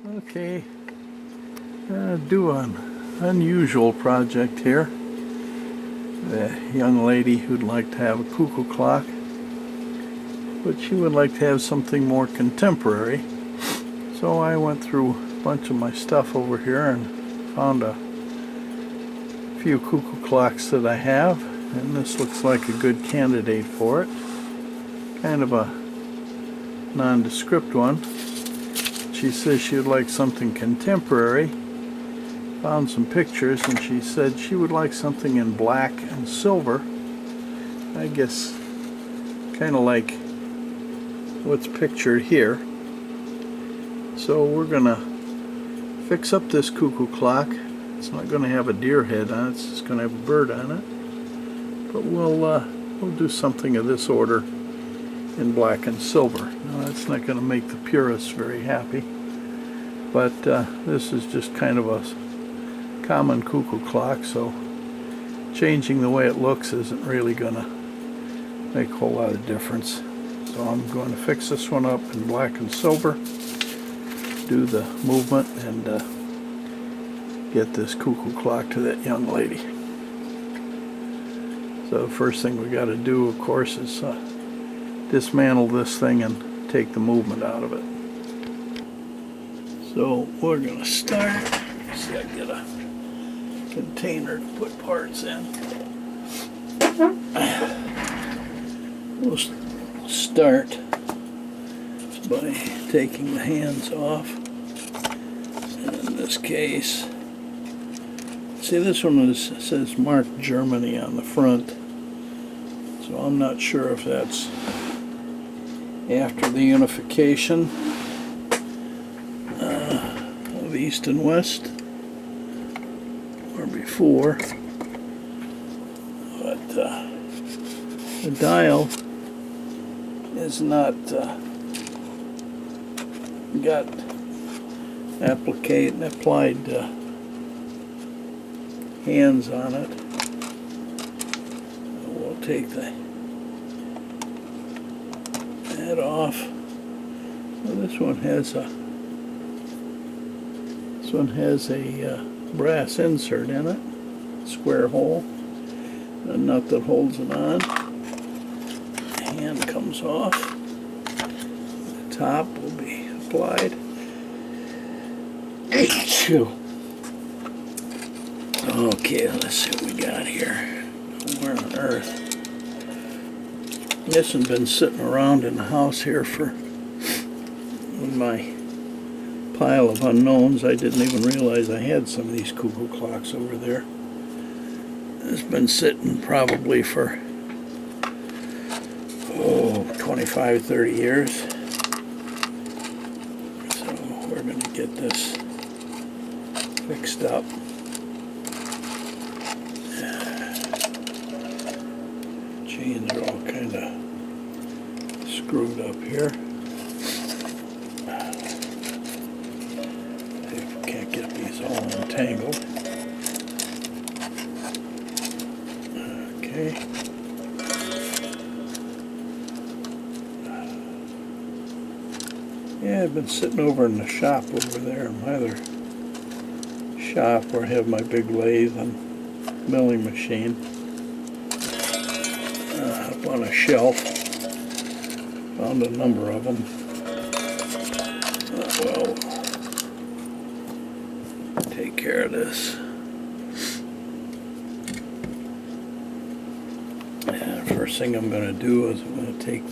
Okay, do an unusual project here. The young lady who'd like to have a cuckoo clock, but she would like to have something more contemporary. So I went through a bunch of my stuff over here and found a few cuckoo clocks that I have, and this looks like a good candidate for it. Kind of a nondescript one. She says she would like something contemporary. Found some pictures and she said she would like something in black and silver. I guess kind of like what's pictured here. So we're gonna fix up this cuckoo clock. It's not gonna have a deer head on it, it's just gonna have a bird on it. But we'll do something of this order in black and silver. Now that's not gonna make the purists very happy. But this is just kind of a common cuckoo clock, so changing the way it looks isn't really going to make a whole lot of difference. So I'm going to fix this one up in black and silver, do the movement, and get this cuckoo clock to that young lady. So the first thing we got to do, of course, is dismantle this thing and take the movement out of it. So we're going to start. See, I get a container to put parts in. We'll start by taking the hands off. And in this case, see, this one says marked Germany on the front. So I'm not sure if that's after the unification of East and West or before, but the dial is not got applied hands on it. We'll take that off. Well, this one has a brass insert in it, square hole, a nut that holds it on. The hand comes off. The top will be applied. Okay, let's see what we got here. Where on earth? This has been sitting around in the house here in my pile of unknowns. I didn't even realize I had some of these cuckoo clocks over there. It's been sitting probably for 25, 30 years. So we're going to get this fixed up. Chains are all kind of screwed up here. Can't get these all entangled. Okay. Yeah, I've been sitting over in the shop over there, in my other shop where I have my big lathe and milling machine. Up on a shelf. Found a number of them. Well, take care of this. And first thing I'm going to do is I'm going to take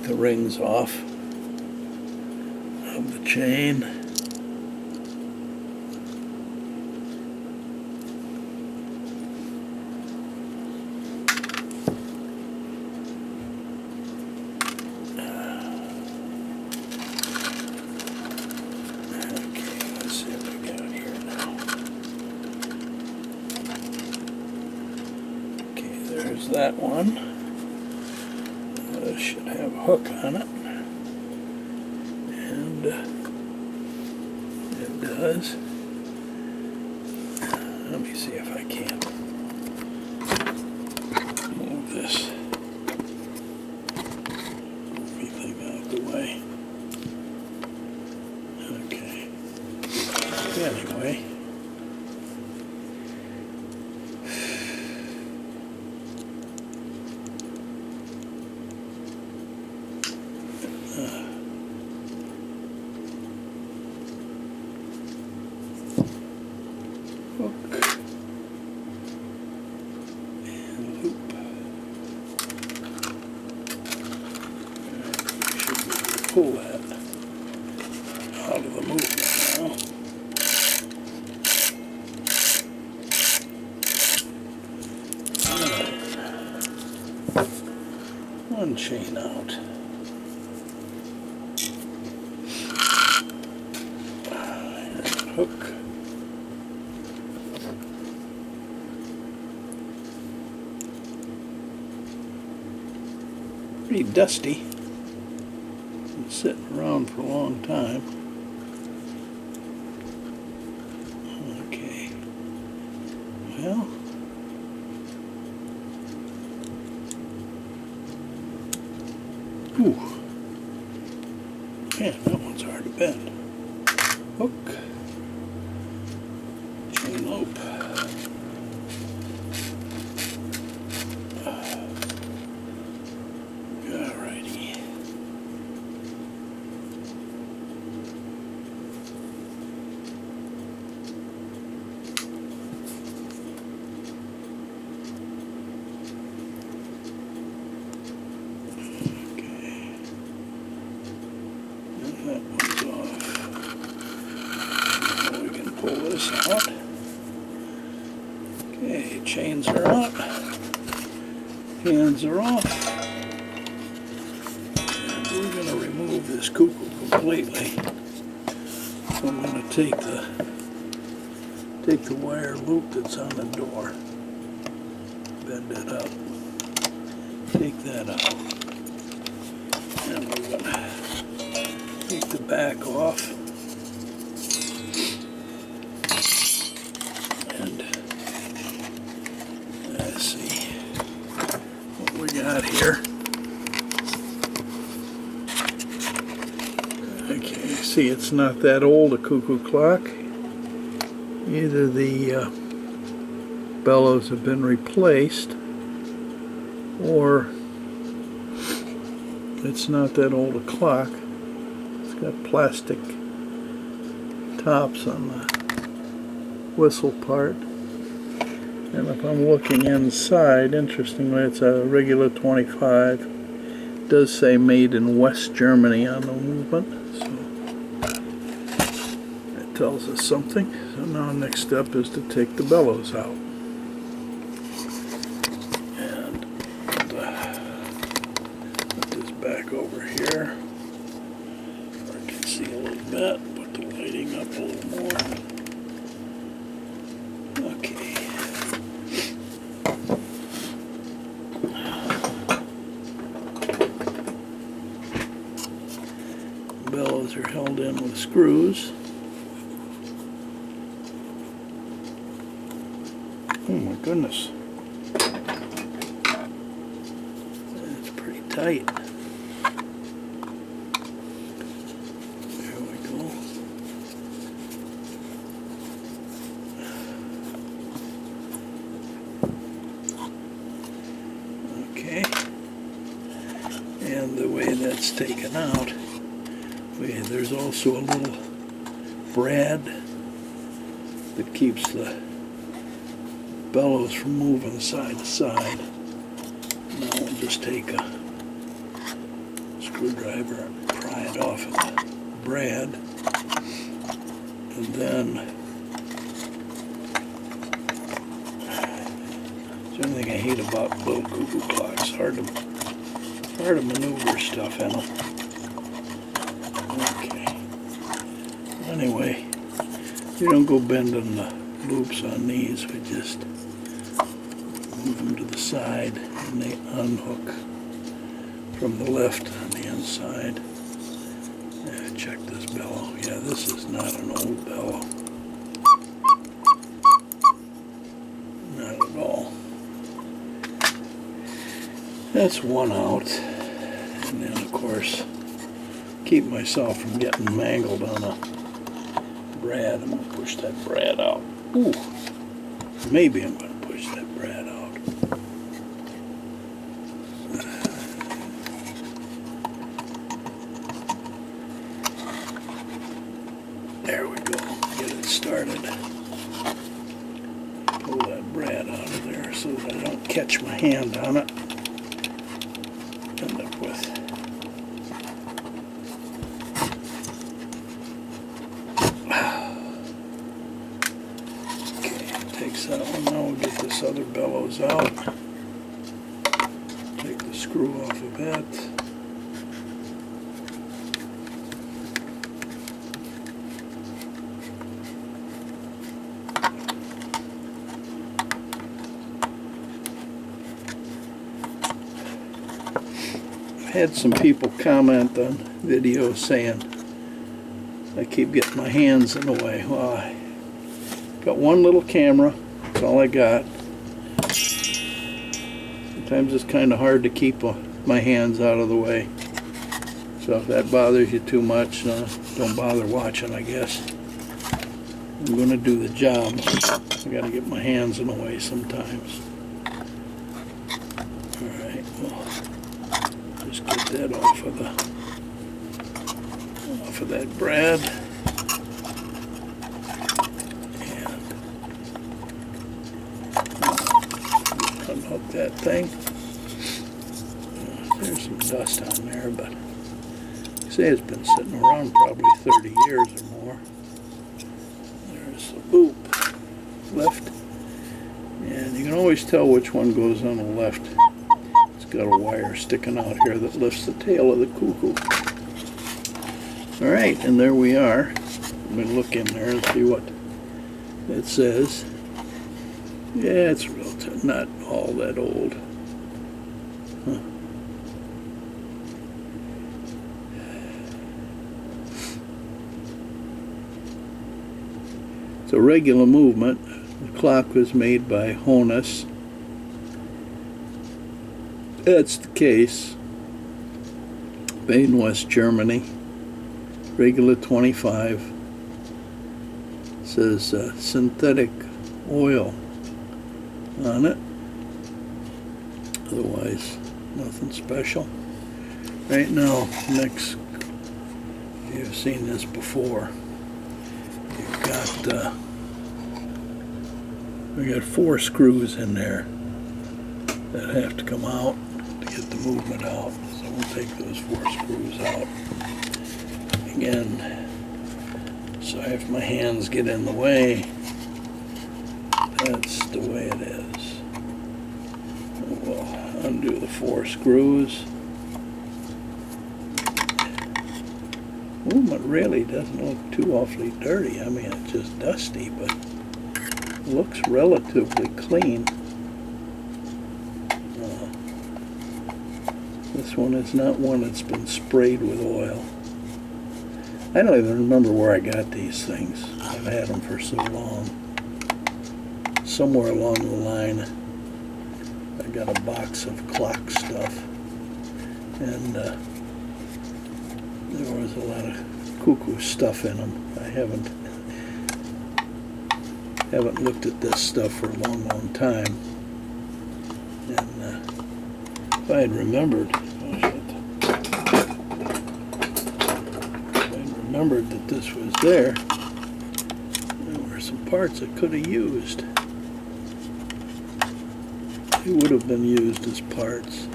the rings off of the chain. That one should have a hook on it, and it does. Let me see if I can move this. Move pull that out of the movement now. One chain out. Here's the hook. Pretty dusty. Been sitting around for a long time. Okay. Well. Ooh. Man, that one's hard to bend. Hook. Chain loop. Alrighty. That one's off. Now we can pull this out. Okay, chains are out. Hands are off. And we're going to remove this cuckoo completely. So I'm going to take the wire loop that's on the door. Bend it up. Take that out. And we're going to take the back off, and let's see what we got here. Okay, see, it's not that old a cuckoo clock. Either the bellows have been replaced, or it's not that old a clock. Got plastic tops on the whistle part, and if I'm looking inside, interestingly, it's a regular 25. It does say made in West Germany on the movement, so that tells us something. So now next step is to take the bellows out. And put this back over here. See a little bit, put the lighting up a little more. Okay. Bellows are held in with screws. Oh my goodness. That's pretty tight. Okay, and the way that's taken out, there's also a little brad that keeps the bellows from moving side to side. Now we'll just take a screwdriver and pry it off of the brad, and then the only thing I hate about little cuckoo clocks, hard to maneuver stuff in them. Okay. Anyway, we don't go bending the loops on these. We just move them to the side, and they unhook from the left on the inside. Yeah, check this bellow. Yeah, this is not an old bellow. Not at all. That's one out, and then of course keep myself from getting mangled on a brad. I'm going to push that brad out. Ooh, maybe I'm going to push that brad out. There we go, get it started. Pull that brad out of there so that I don't catch my hand on it. End up with this other bellows out. Take the screw off of it. I've had some people comment on videos saying I keep getting my hands in the way. Well, I got one little camera, that's all I got. Sometimes it's kind of hard to keep my hands out of the way. So if that bothers you too much, don't bother watching, I guess. I'm going to do the job. I got to get my hands in the way sometimes. Alright, well, just get that off of that brad. Unhook that thing. There's some dust on there, but say it's been sitting around probably 30 years or more. There's the boop left, and you can always tell which one goes on the left. It's got a wire sticking out here that lifts the tail of the cuckoo. Alright, and there we are. I'm going to look in there and see what it says. Yeah, it's not all that old. Huh. It's a regular movement. The clock was made by Honus. That's the case. Made in West Germany. Regular 25. It says synthetic oil on it. Otherwise, nothing special. Right now, next, you've seen this before. You've got, we got 4 screws in there that have to come out to get the movement out. So we'll take those 4 screws out. Again, so if my hands get in the way, that's the way it is. We'll undo the 4 screws. Movement really doesn't look too awfully dirty. I mean, it's just dusty, but it looks relatively clean. This one is not one that's been sprayed with oil. I don't even remember where I got these things. I've had them for so long. Somewhere along the line, I got a box of clock stuff, and there was a lot of cuckoo stuff in them. I haven't looked at this stuff for a long, long time, and if I had remembered, remembered that this was there were some parts I could have used. They would have been used as parts.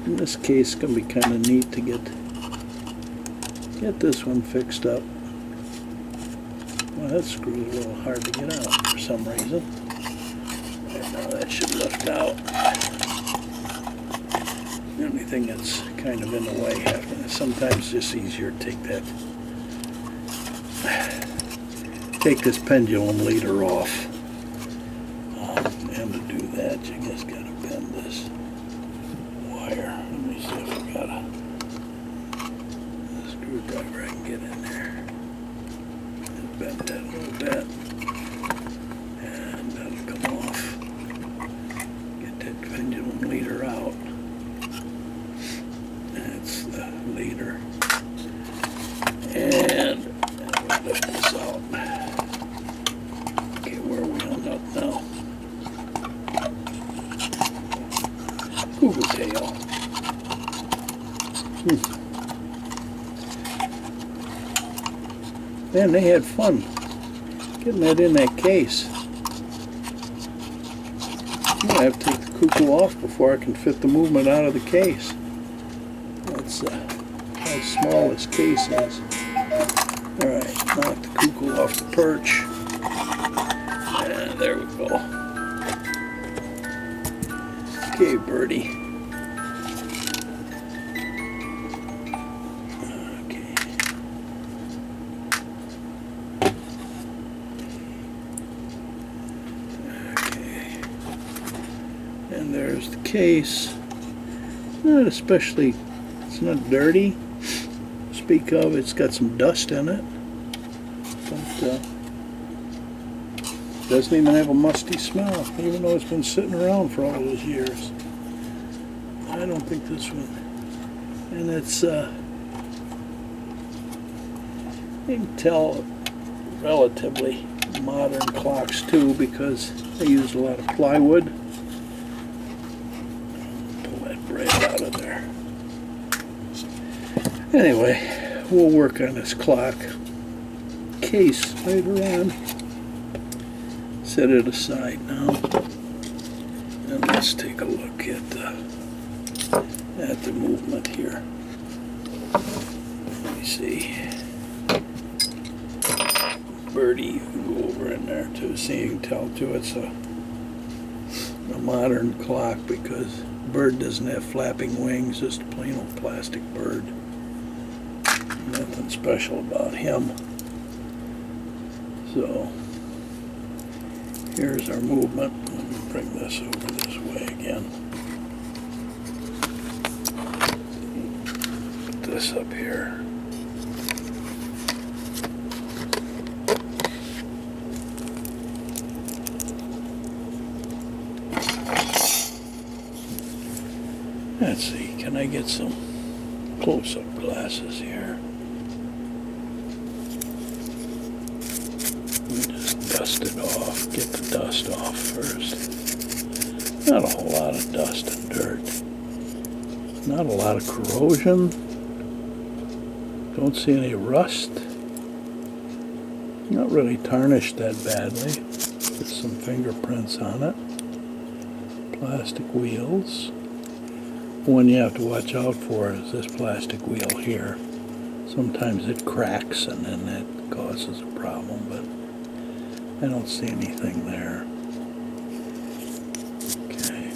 In this case, it's going to be kind of neat to get this one fixed up. Well, that screw is a little hard to get out for some reason. And now that should lift out. The only thing that's kind of in the way, sometimes it's just easier to take this pendulum leader off. And to do that, you just got to bend this wire. Let me see if I got a screwdriver I can get in there. And bend that a little bit. And that'll come off. Get that pendulum leader out. That's the leader. And we'll lift this out. Okay, where are we on that now? Cuckoo tail. Man, they had fun getting that in that case. I'm gonna have to take the cuckoo off before I can fit the movement out of the case. That's how small this case is. Alright, knock the cuckoo off the perch. And there we go. Okay, birdie. Okay. Okay. And there's the case. Not especially, it's not dirty. Speak of, it's got some dust in it. But doesn't even have a musty smell, even though it's been sitting around for all those years. I don't think this one. And it's, you can tell, relatively modern clocks too, because they use a lot of plywood. Pull that braid out of there. Anyway, we'll work on this clock case later on. Set it aside now. And let's take a look at the movement here. Let me see. Birdie, you can go over in there too. See, you can tell too it's a modern clock because bird doesn't have flapping wings, just a plain old plastic bird. Nothing special about him. So here's our movement. Let me bring this over this way again. Put this up here. Let's see, can I get some close-up glasses here? Just dust it off, get the dust off first. Not a whole lot of dust and dirt. Not a lot of corrosion. Don't see any rust. Not really tarnished that badly. Just some fingerprints on it. Plastic wheels. One you have to watch out for is this plastic wheel here. Sometimes it cracks and then that causes a problem, but I don't see anything there. Okay.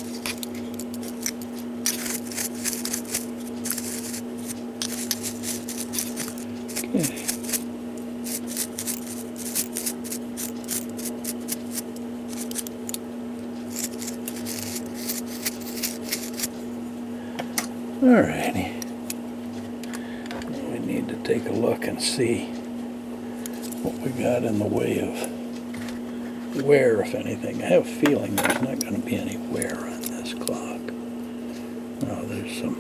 Okay. Alrighty. We need to take a look and see what we got in the way of wear, if anything. I have a feeling there's not going to be any wear on this clock. No, there's some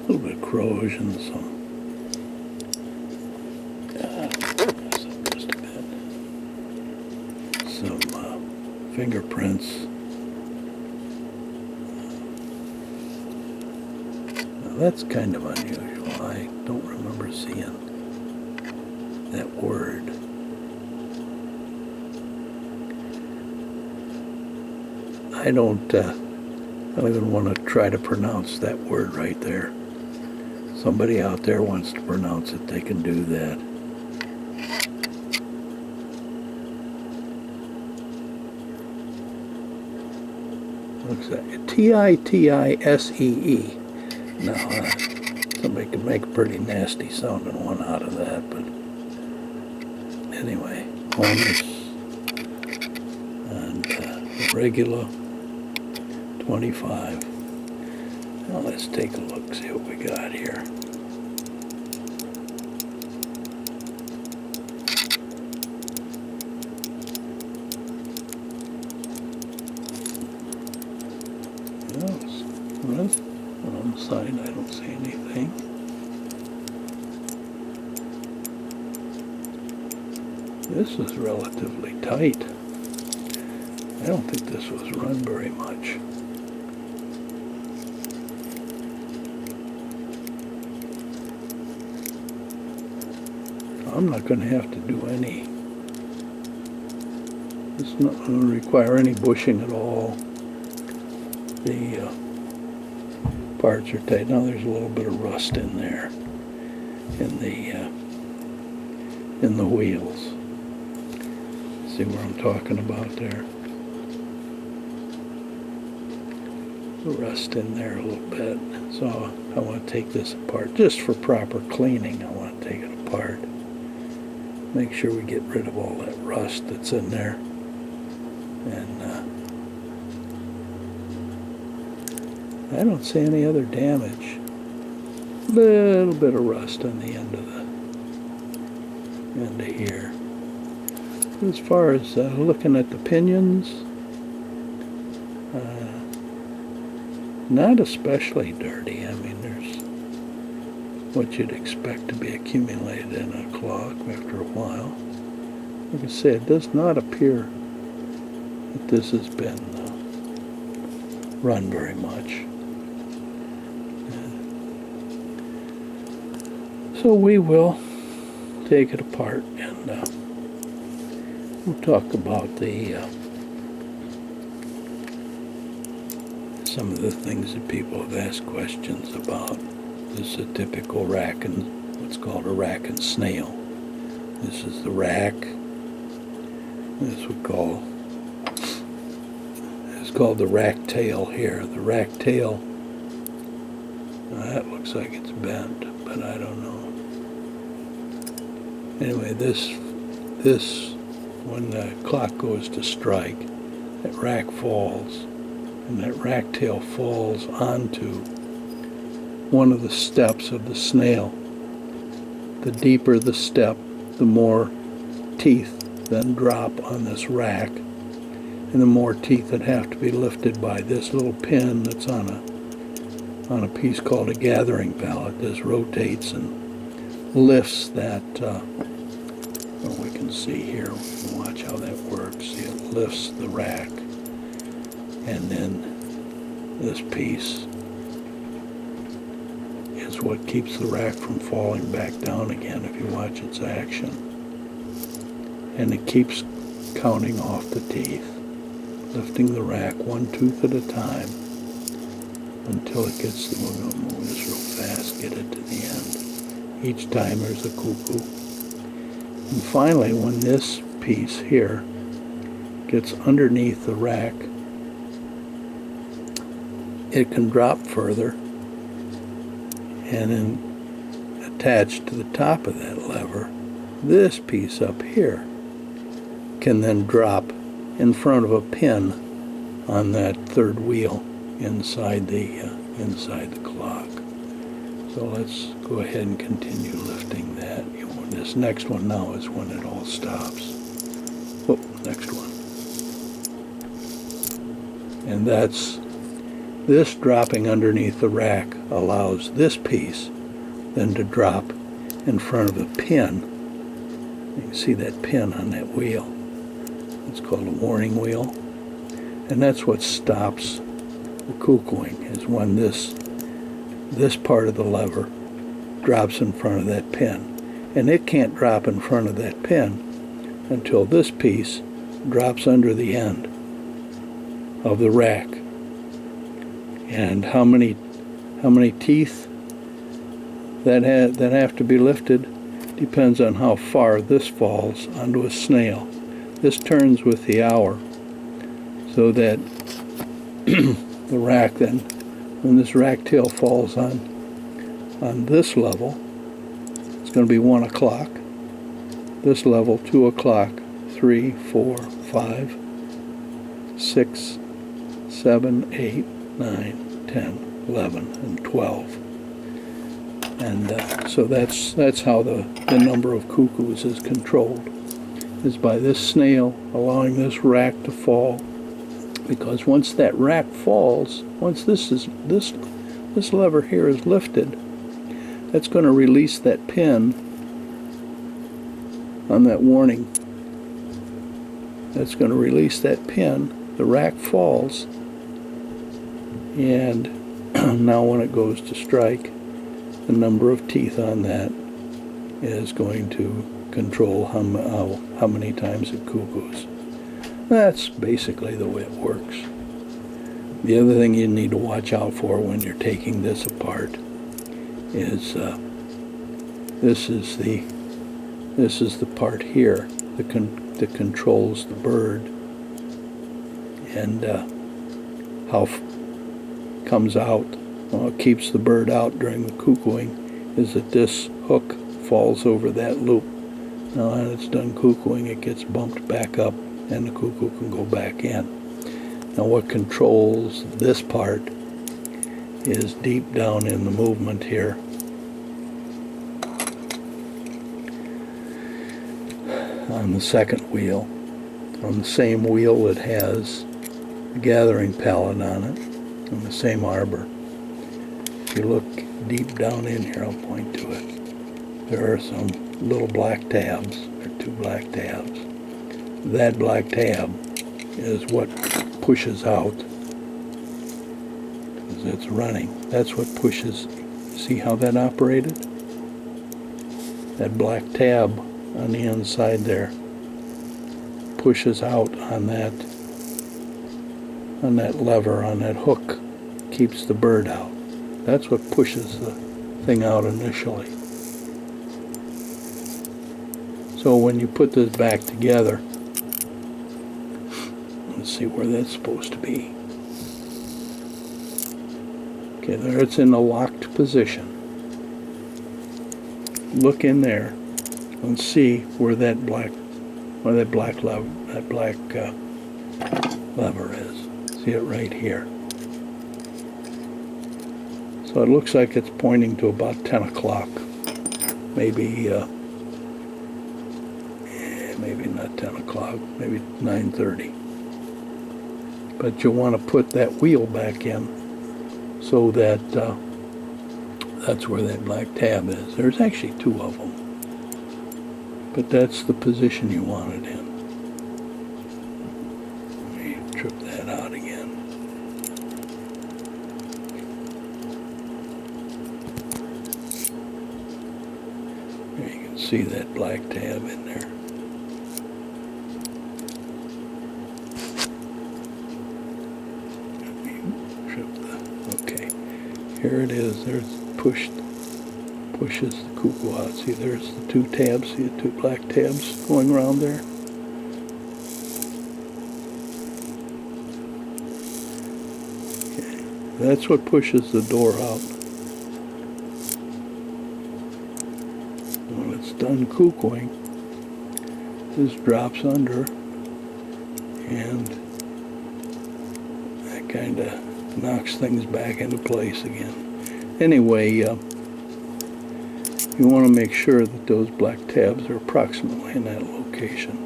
little bit of corrosion, just a bit. Some fingerprints. Now that's kind of unusual. I don't remember seeing that word. I don't even want to try to pronounce that word right there. Somebody out there wants to pronounce it, they can do that. Looks like T-I-T-I-S-E-E. Now, somebody could make a pretty nasty sounding one out of that, but anyway, Holmes and regular 25. Now let's take a look, see what we got here. On the side, I don't see anything. This is relatively tight. I don't think this was run very much. I'm not going to have to do any. It's not going to require any bushing at all. The parts are tight. Now there's a little bit of rust in there, in the wheels. See where I'm talking about there? rust in there a little bit. So I want to take this apart just for proper cleaning. I want to take it apart, make sure we get rid of all that rust that's in there, and I don't see any other damage. Little bit of rust on the end of here. As far as looking at the pinions, not especially dirty. I mean, there's what you'd expect to be accumulated in a clock after a while. Like I say, it does not appear that this has been run very much. So we will take it apart and we'll talk about some of the things that people have asked questions about. This is a typical rack and what's called a rack and snail. This is the rack. This is called the rack tail here. The rack tail. That looks like it's bent, but I don't know. Anyway, this when the clock goes to strike, that rack falls, and that rack tail falls onto one of the steps of the snail. The deeper the step, the more teeth then drop on this rack, and the more teeth that have to be lifted by this little pin that's on a piece called a gathering pallet. This rotates and lifts that. Well, we can see here. We can watch how that works. See, it lifts the rack, and then this piece is what keeps the rack from falling back down again if you watch its action. And it keeps counting off the teeth, lifting the rack one tooth at a time until it gets to, we're going to move this real fast, get it to the end. Each time there's a cuckoo. And finally, when this piece here gets underneath the rack, it can drop further, and then attached to the top of that lever, this piece up here can then drop in front of a pin on that third wheel inside the clock. So let's go ahead and continue lifting that. This next one now is when it all stops. Oh, next one. And that's this dropping underneath the rack allows this piece then to drop in front of a pin. You can see that pin on that wheel. It's called a warning wheel. And that's what stops the cuckooing, is when this part of the lever drops in front of that pin. And it can't drop in front of that pin until this piece drops under the end of the rack. And how many teeth that have to be lifted depends on how far this falls onto a snail. This turns with the hour, so that the rack then, when this rack tail falls on this level, it's going to be 1 o'clock. This level, 2 o'clock, 3, 4, 5, 6, 7, 8, 9, 10, 11, and 12. And so that's how the number of cuckoos is controlled, is by this snail allowing this rack to fall. Because once that rack falls, once this lever here is lifted, that's going to release that pin on that warning. That's going to release that pin. The rack falls, and now when it goes to strike, the number of teeth on that is going to control how many times it cuckoos. That's basically the way it works. The other thing you need to watch out for when you're taking this apart is this is the part here that controls the bird, and how comes out, keeps the bird out during the cuckooing, is that this hook falls over that loop. Now when it's done cuckooing, it gets bumped back up and the cuckoo can go back in. Now what controls this part is deep down in the movement here. On the second wheel, on the same wheel that has the gathering pallet on it, on the same arbor. If you look deep down in here, I'll point to it. There are some little black tabs, or 2 black tabs. That black tab is what pushes out as it's running. That's what pushes. See how that operated? That black tab on the inside there pushes out on that lever, on that hook, keeps the bird out. That's what pushes the thing out initially. So when you put this back together, let's see where that's supposed to be. Okay, there it's in a locked position. Look in there and see where that black lever is. See it right here. So it looks like it's pointing to about 10 o'clock. Maybe not 10 o'clock, maybe 9:30. But you'll want to put that wheel back in so that that's where that black tab is. There's actually 2 of them. But that's the position you want it in. Let me trip that out again. There you can see that black tab in there. Okay, here it is. There's pushes the cuckoo out. See, there's the 2 tabs. See the 2 black tabs going around there? Okay. That's what pushes the door out. When it's done cuckooing, this drops under and that kind of knocks things back into place again. Anyway, you want to make sure that those black tabs are approximately in that location.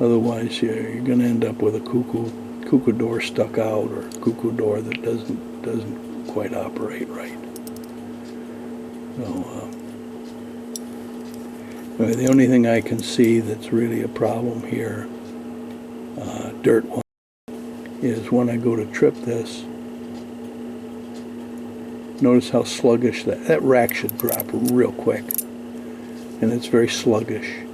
Otherwise, you're going to end up with a cuckoo door stuck out, or a cuckoo door that doesn't quite operate right. So, anyway, the only thing I can see that's really a problem here, dirt one, is when I go to trip this. Notice how sluggish that rack should drop real quick, and it's very sluggish.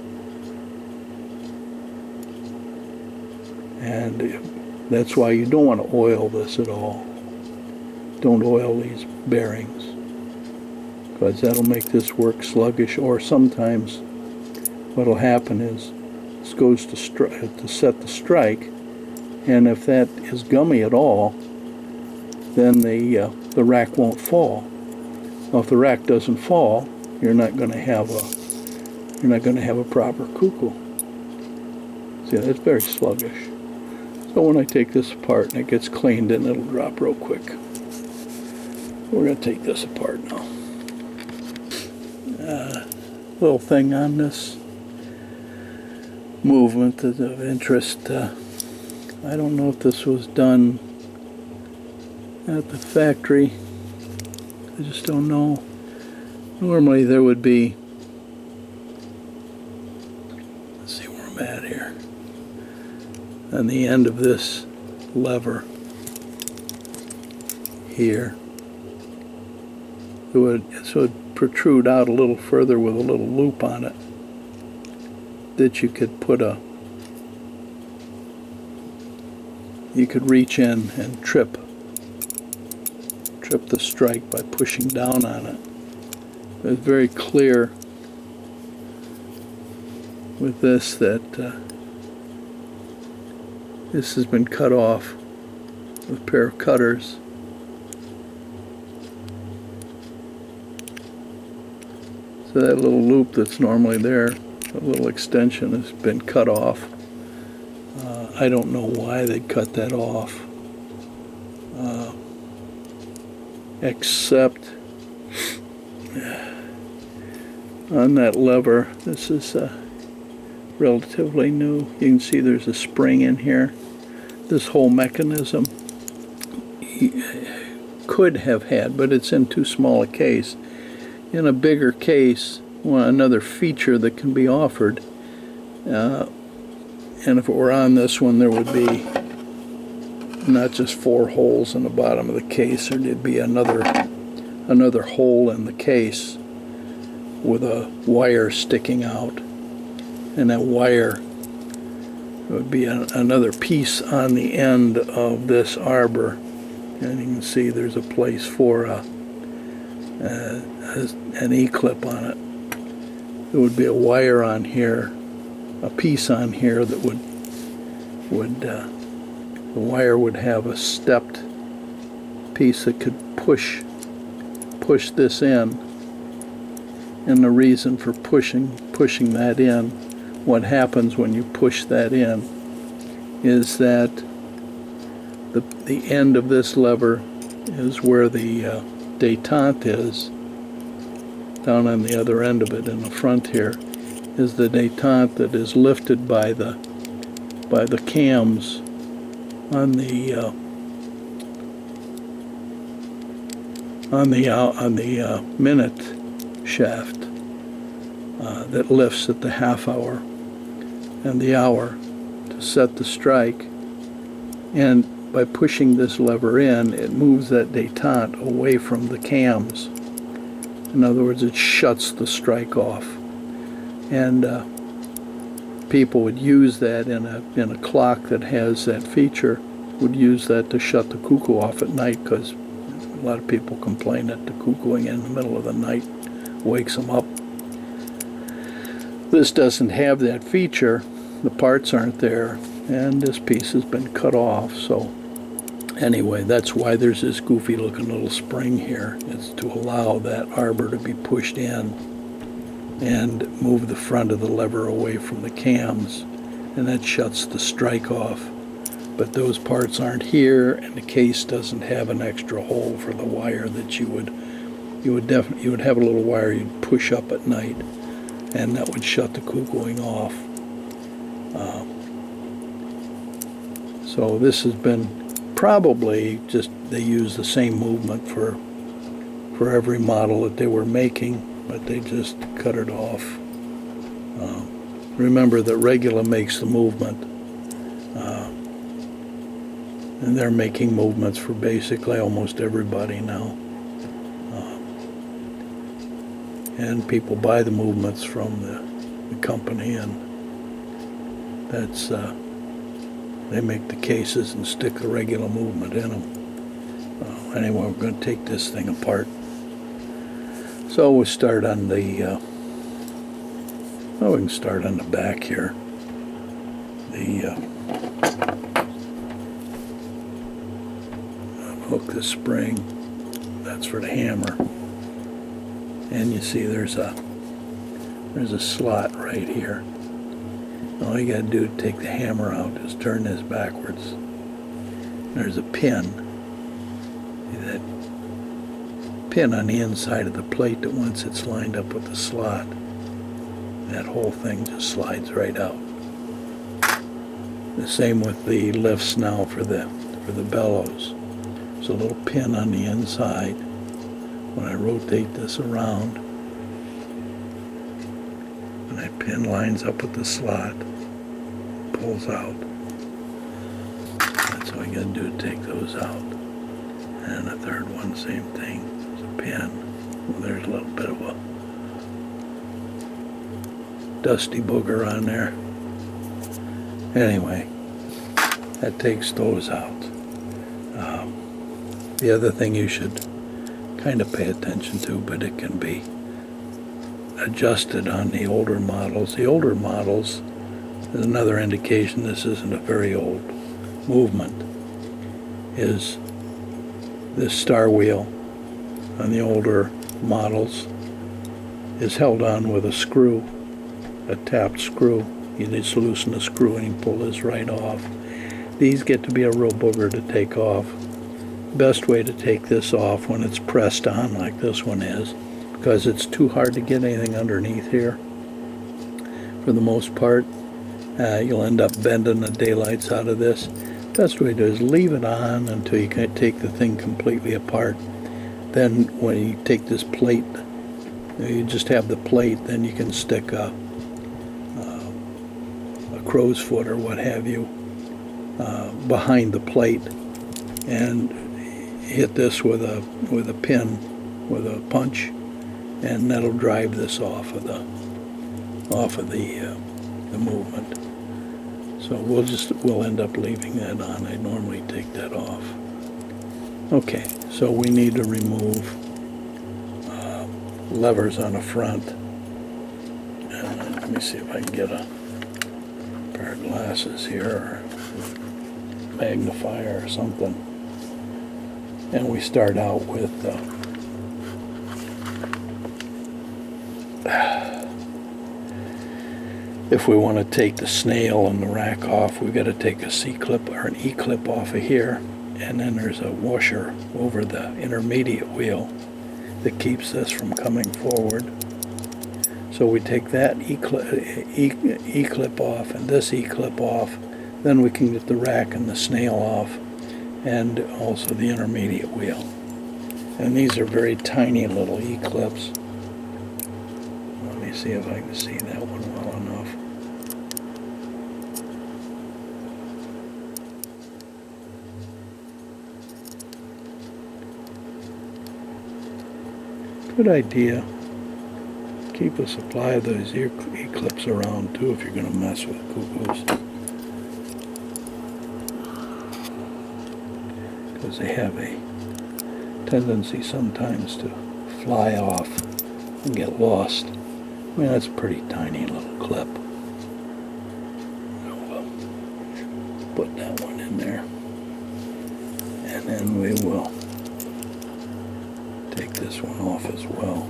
And that's why you don't want to oil this at all. Don't oil these bearings, because that'll make this work sluggish. Or sometimes what'll happen is this goes to set the strike, and if that is gummy at all, then the rack won't fall. Well, if the rack doesn't fall, you're not going to have a proper cuckoo. See, that's very sluggish. So when I take this apart and it gets cleaned, then it'll drop real quick. We're going to take this apart now. Little thing on this movement that's of interest. I don't know if this was done at the factory. I just don't know. Normally there would be, let's see where I'm at here, on the end of this lever here, so it would protrude out a little further with a little loop on it that you could you could reach in and trip the strike by pushing down on it. It's very clear with this that this has been cut off with a pair of cutters, So that little loop that's normally there, a little extension, has been cut off. I don't know why they cut that off, except on that lever. This is relatively new. You can see there's a spring in here. This whole mechanism could have had, but it's in too small a case. In a bigger case, another feature that can be offered, and if it were on this one, there would be not just 4 holes in the bottom of the case, there'd be another hole in the case with a wire sticking out, and that wire would be another piece on the end of this arbor, and you can see there's a place for an E-clip on it. There would be a wire on here, a piece on here that would the wire would have a stepped piece that could push this in. And the reason for pushing that in, what happens when you push that in, is that the end of this lever is where the detente is. Down on the other end of it, in the front here, is the detente that is lifted by the cams on the minute shaft that lifts at the half hour and the hour to set the strike. And by pushing this lever in, it moves that detente away from the cams. In other words, it shuts the strike off. And people would use that in a clock that has that feature, would use that to shut the cuckoo off at night, because a lot of people complain that the cuckooing in the middle of the night wakes them up. This doesn't have that feature. The parts aren't there, and this piece has been cut off. So anyway, that's why there's this goofy looking little spring here. It's to allow that arbor to be pushed in and move the front of the lever away from the cams, and that shuts the strike off. But those parts aren't here, and the case doesn't have an extra hole for the wire that you would have a little wire you'd push up at night, and that would shut the cuckooing off. So this has been probably just, they use the same movement for every model that they were making, but they just cut it off. Remember that Regula makes the movement, and they're making movements for basically almost everybody now. And people buy the movements from the company, and that's they make the cases and stick the Regula movement in them. Anyway, we're going to take this thing apart. So we'll start on the we can start on the back here. Hook the spring. That's for the hammer. And you see there's a slot right here. All you gotta do to take the hammer out is turn this backwards. There's a pin. See that pin on the inside of the plate that once it's lined up with the slot, that whole thing just slides right out. The same with the lifts now for the bellows. There's a little pin on the inside. When I rotate this around, and that pin lines up with the slot, pulls out. That's all you gotta do to take those out. And the third one, same thing. There's a pin. Well, there's a little bit of a dusty booger on there. Anyway, that takes those out. The other thing you should kind of pay attention to, but it can be adjusted on the older models. The older models is another indication this isn't a very old movement, is this star wheel on the older models is held on with a screw, a tapped screw. You just loosen the screw and you pull this right off. These get to be a real booger to take off. Best way to take this off when it's pressed on like this one is, because it's too hard to get anything underneath here. For the most part, you'll end up bending the daylights out of this. Best way to do is leave it on until you can take the thing completely apart. Then when you take this plate, you just have the plate, then you can stick a crow's foot or what have you behind the plate and hit this with a pin, with a punch, and that'll drive this off of the movement. So we'll end up leaving that on. I normally take that off. Okay, so we need to remove levers on the front. Let me see if I can get a pair of glasses here, or magnifier or something. And we start out with if we want to take the snail and the rack off, we've got to take a C-clip or an E-clip off of here, and then there's a washer over the intermediate wheel that keeps this from coming forward. So we take that E-clip off and this E-clip off, then we can get the rack and the snail off, and also the intermediate wheel. And these are very tiny little E-clips. Let me see if I can see that one well enough. Good idea. Keep a supply of those E-clips around too if you're going to mess with cuckoos, because they have a tendency sometimes to fly off and get lost. I mean, that's a pretty tiny little clip. So we'll put that one in there, and then we will take this one off as well.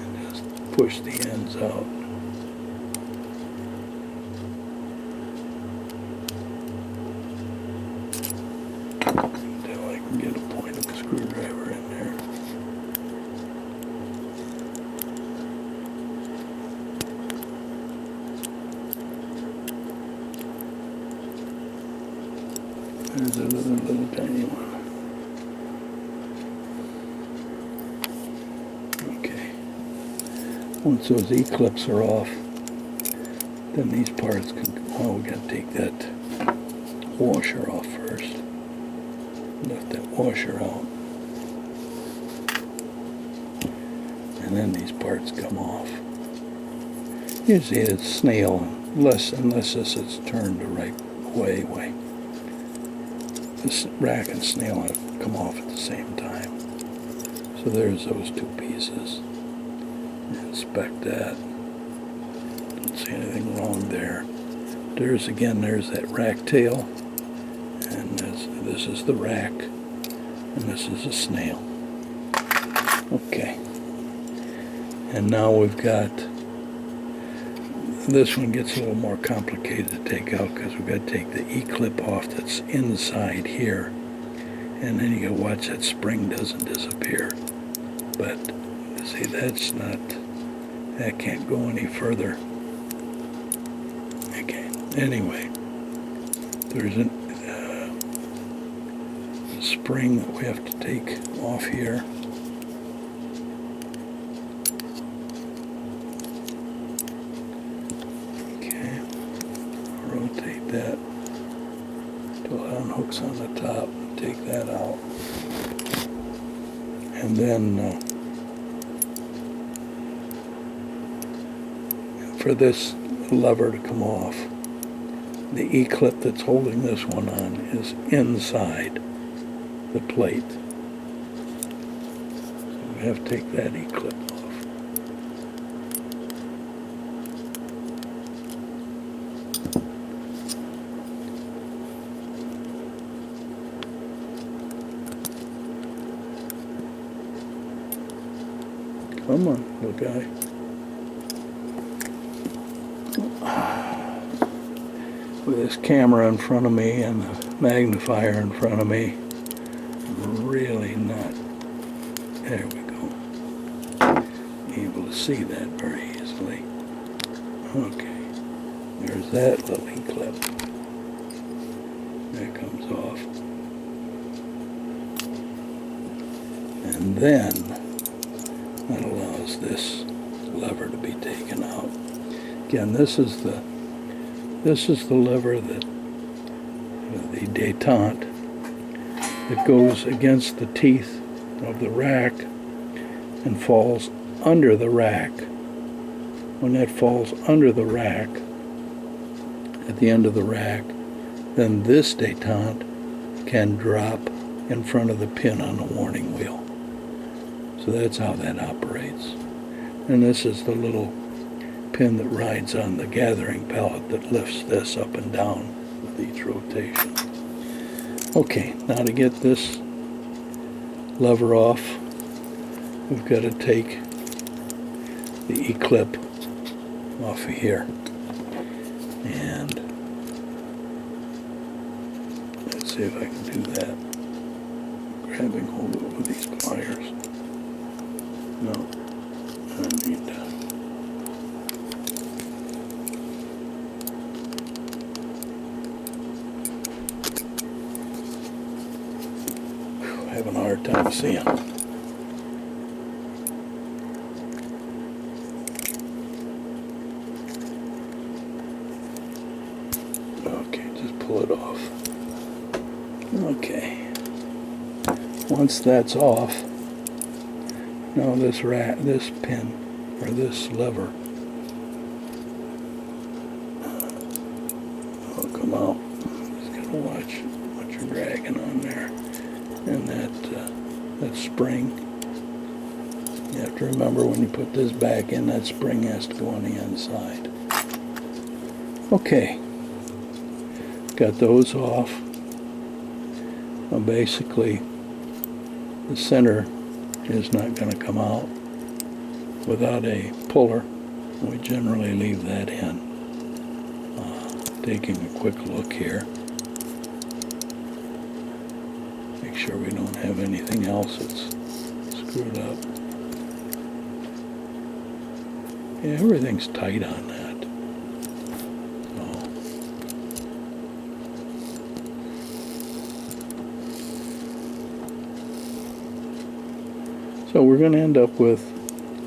And just push the ends out. Until I can get a point of a screwdriver in there. There's a little tiny one. Okay. Once those E-clips are off, then these parts can, well, we gotta take that washer off first. Lift that washer out. And then these parts come off. Usually it's snail, unless this is turned the right way. This rack and snail have come off at the same time. So there's those two pieces. Inspect that. Don't see anything wrong there. There's that rack tail. And this is the rack. And this is a snail. Okay. And now we've got, this one gets a little more complicated to take out because we've got to take the E-clip off that's inside here. And then you gotta watch that spring doesn't disappear. But see, that can't go any further. Okay, anyway, there's a spring that we have to take off here. Rotate that till it unhooks on the top. Take that out, and then for this lever to come off, the E-clip that's holding this one on is inside the plate. So we have to take that E-clip off. Come on, little guy. With this camera in front of me and the magnifier in front of me, really not. There we go. Able to see that very easily. Okay. There's that little clip. That comes off. And then that allows this lever to be taken out. Again, this is the lever that the detente that goes against the teeth of the rack and falls under the rack. When that falls under the rack, at the end of the rack, then this detente can drop in front of the pin on the warning wheel. So that's how that operates. And this is the little pin that rides on the gathering pallet that lifts this up and down with each rotation. Okay, now to get this lever off, we've got to take the E-clip off of here. And let's see if I can do that. Grabbing hold of it with these pliers. No, I need to. Having a hard time seeing. Okay, just pull it off. Okay. Once that's off, now this pin or this lever will come out. Just gotta watch what you're dragging on there. And that spring, you have to remember when you put this back in, that spring has to go on the inside. Okay, got those off. Now basically, the center is not going to come out without a puller. We generally leave that in. Taking a quick look here. Make sure we don't have anything else that's screwed up. Yeah, everything's tight on that. So we're going to end up with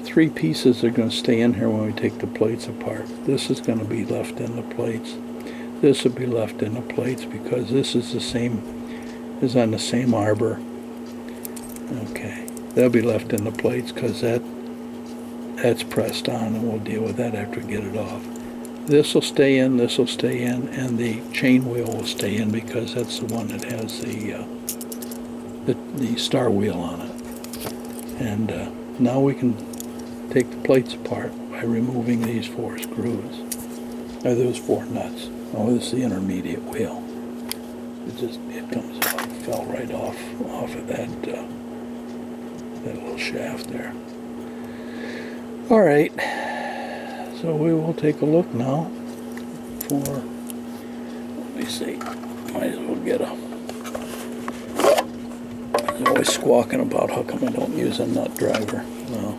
3 pieces that are going to stay in here when we take the plates apart. This is going to be left in the plates. This will be left in the plates because this is the same, is on the same arbor. Okay, that'll be left in the plates because that's pressed on, and we'll deal with that after we get it off. This will stay in, and the chain wheel will stay in because that's the one that has the star wheel on it. And now we can take the plates apart by removing these 4 screws, or those 4 nuts. Oh, this is the intermediate wheel. It comes off, fell right off of that little shaft there. All right, so we will take a look now for, let me see, might as well get a, I'm always squawking about how come I don't use a nut driver. Well,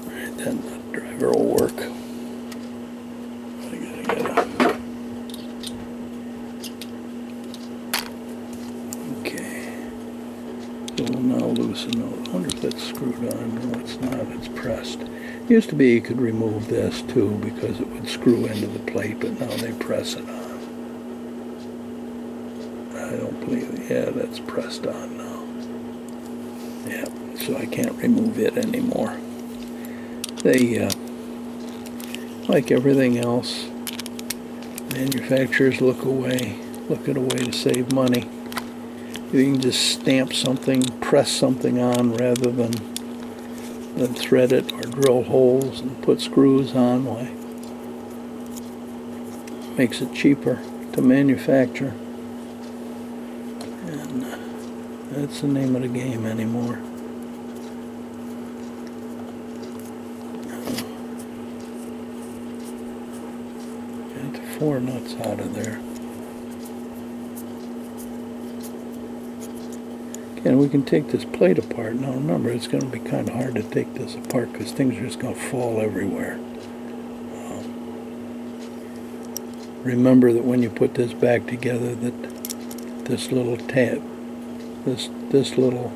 all right, that nut driver will work. I gotta get a, okay, so we'll now loosen those. I wonder if that's screwed on. No, it's not, it's pressed. It used to be you could remove this too because it would screw into the plate, but now they press it on. I don't believe it. Yeah, that's pressed on now. Yeah, so I can't remove it anymore. They, like everything else, manufacturers look at a way to save money. You can just stamp something, press something on rather than thread it or drill holes and put screws on. Why? Makes it cheaper to manufacture. And that's the name of the game anymore. 4 nuts out of there. And we can take this plate apart. Now remember, it's going to be kind of hard to take this apart because things are just going to fall everywhere. Remember that when you put this back together, that this little tab, this little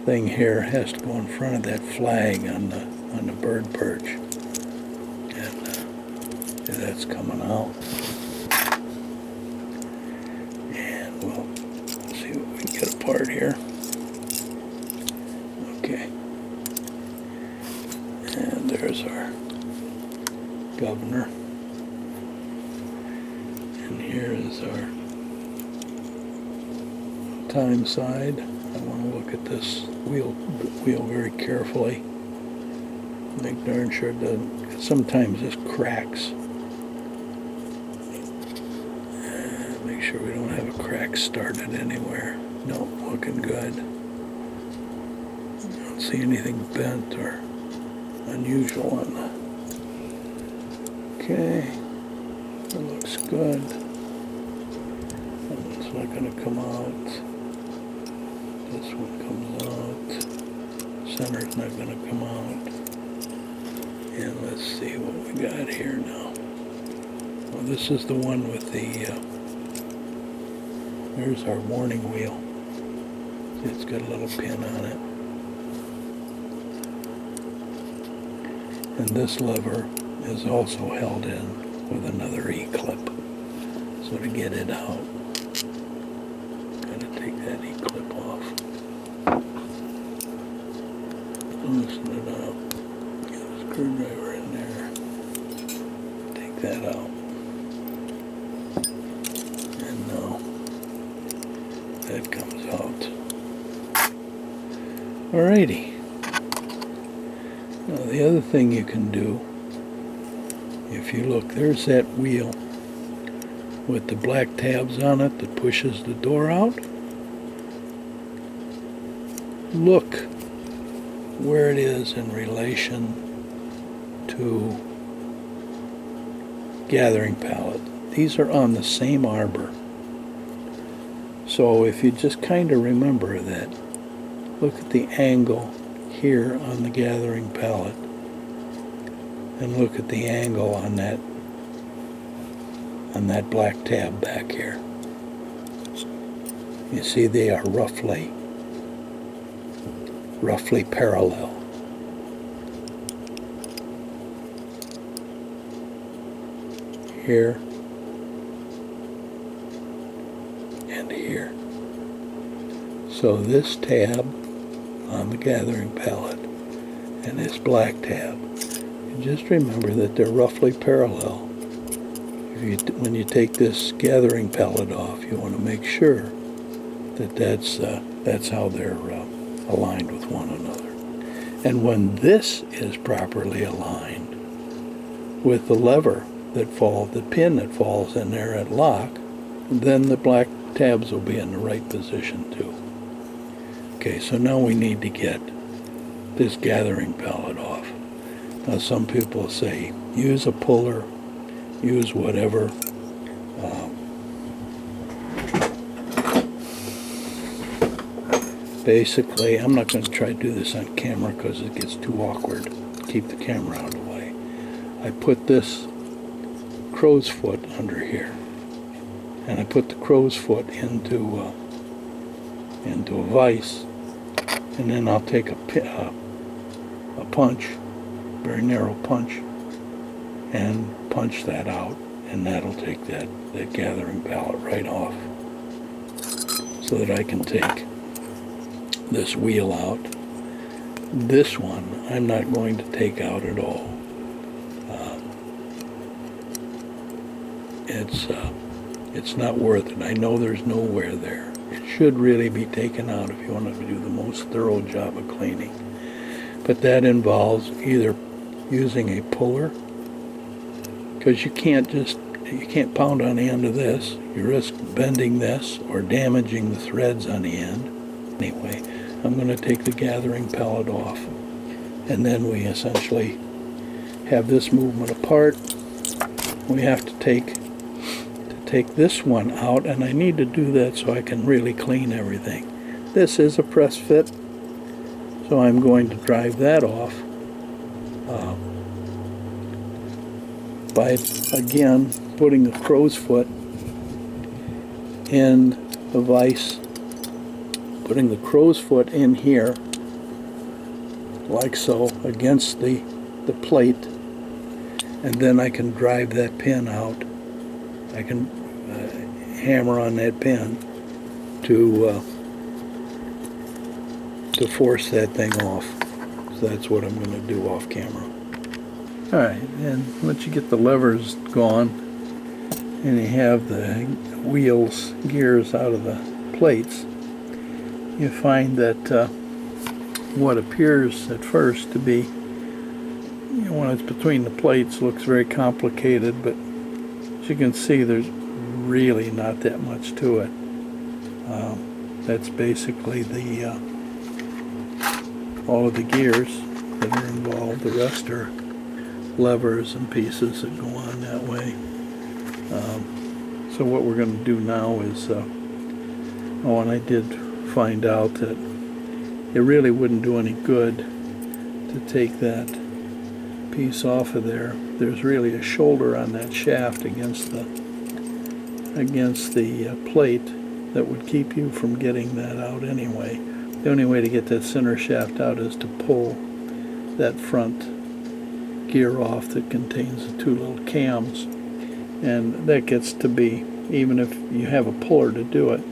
thing here has to go in front of that flag on the bird perch, and that's coming out. And we'll see what we can get apart here. Okay, and there's our governor. And here is our time side. I want to look at this wheel very carefully. Make darn sure it doesn't. Sometimes this cracks. And make sure we don't have a crack started anywhere. No, looking good. Don't see anything bent or unusual on the. Okay. It looks good. That one's not going to come out. This one comes out. Center's not going to come out. And let's see what we got here now. Well, this is the one with the, there's our warning wheel. It's got a little pin on it. And this lever is also held in with another E-clip. So to get it out, gotta take that E-clip off. Loosen it up. Get a screwdriver in there. Take that out. And now that comes out. Alrighty. Now the other thing you can do, if you look, there's that wheel with the black tabs on it that pushes the door out. Look where it is in relation to gathering pallet. These are on the same arbor. So if you just kind of remember that, look at the angle here on the gathering pallet. And look at the angle on that black tab back here. You see they are roughly parallel. Here and here. So this tab on the gathering pallet and this black tab, just remember that they're roughly parallel. When you take this gathering pallet off, you want to make sure that that's how they're aligned with one another. And when this is properly aligned with the lever the pin that falls in there at lock, then the black tabs will be in the right position too. Okay, so now we need to get this gathering pallet off. Now some people say use a puller, use whatever. Basically, I'm not going to try to do this on camera because it gets too awkward. Keep the camera out of the way. I put this crow's foot under here, and I put the crow's foot into a vise, and then I'll take a punch, very narrow punch, and punch that out, and that'll take that gathering pallet right off, so that I can take this wheel out. This one I'm not going to take out at all. It's not worth it. I know there's nowhere there. It should really be taken out if you want to do the most thorough job of cleaning. But that involves either using a puller, because you can't pound on the end of this. You risk bending this or damaging the threads on the end. Anyway, I'm going to take the gathering pallet off, and then we essentially have this movement apart. We have to take take this one out, and I need to do that so I can really clean everything. This is a press fit, so I'm going to drive that off by, again, putting a crow's foot in the vise, putting the crow's foot in here, like so, against the plate, and then I can drive that pin out. I can hammer on that pin to force that thing off. So that's what I'm going to do off camera. Alright, and once you get the levers gone and you have the wheels, gears out of the plates, you find that what appears at first to be, when it's between the plates, looks very complicated, but as you can see, there's really not that much to it. That's basically the all of the gears that are involved. The rest are levers and pieces that go on that way. So what we're going to do now is, and I did find out that it really wouldn't do any good to take that piece off of there. There's really a shoulder on that shaft against the plate that would keep you from getting that out anyway. The only way to get that center shaft out is to pull that front gear off that contains the two little cams, and that gets to be, even if you have a puller to do it,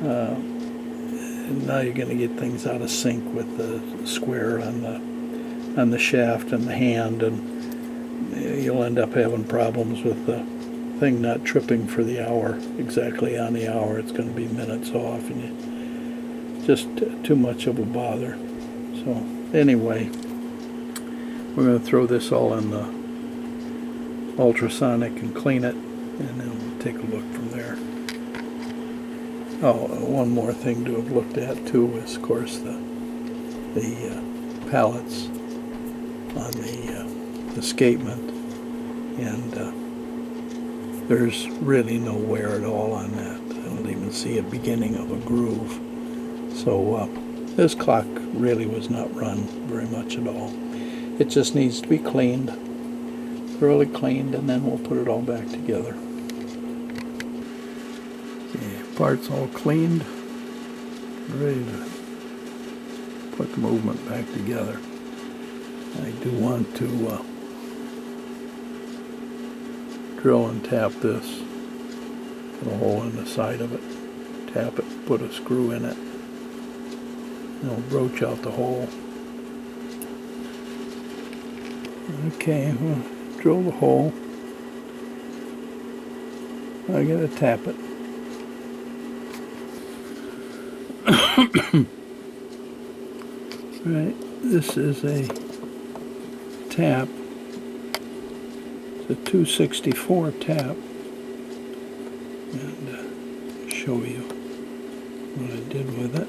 now you're going to get things out of sync with the square on the shaft and the hand, and you'll end up having problems with the thing not tripping for the hour, exactly on the hour. It's going to be minutes off, and just too much of a bother. So anyway, we're going to throw this all in the ultrasonic and clean it, and then we'll take a look from there. Oh, one more thing to have looked at too is, of course, the pallets on the escapement, and there's really no wear at all on that. I don't even see a beginning of a groove. So this clock really was not run very much at all. It just needs to be cleaned, thoroughly cleaned, and then we'll put it all back together. Okay, parts all cleaned, ready to put the movement back together. I do want to drill and tap this, put a hole in the side of it, tap it, put a screw in it, and I'll broach out the hole. Okay, we'll drill the hole. I gotta tap it. Right, this is a tap. It's a 264 tap. And show you what I did with it.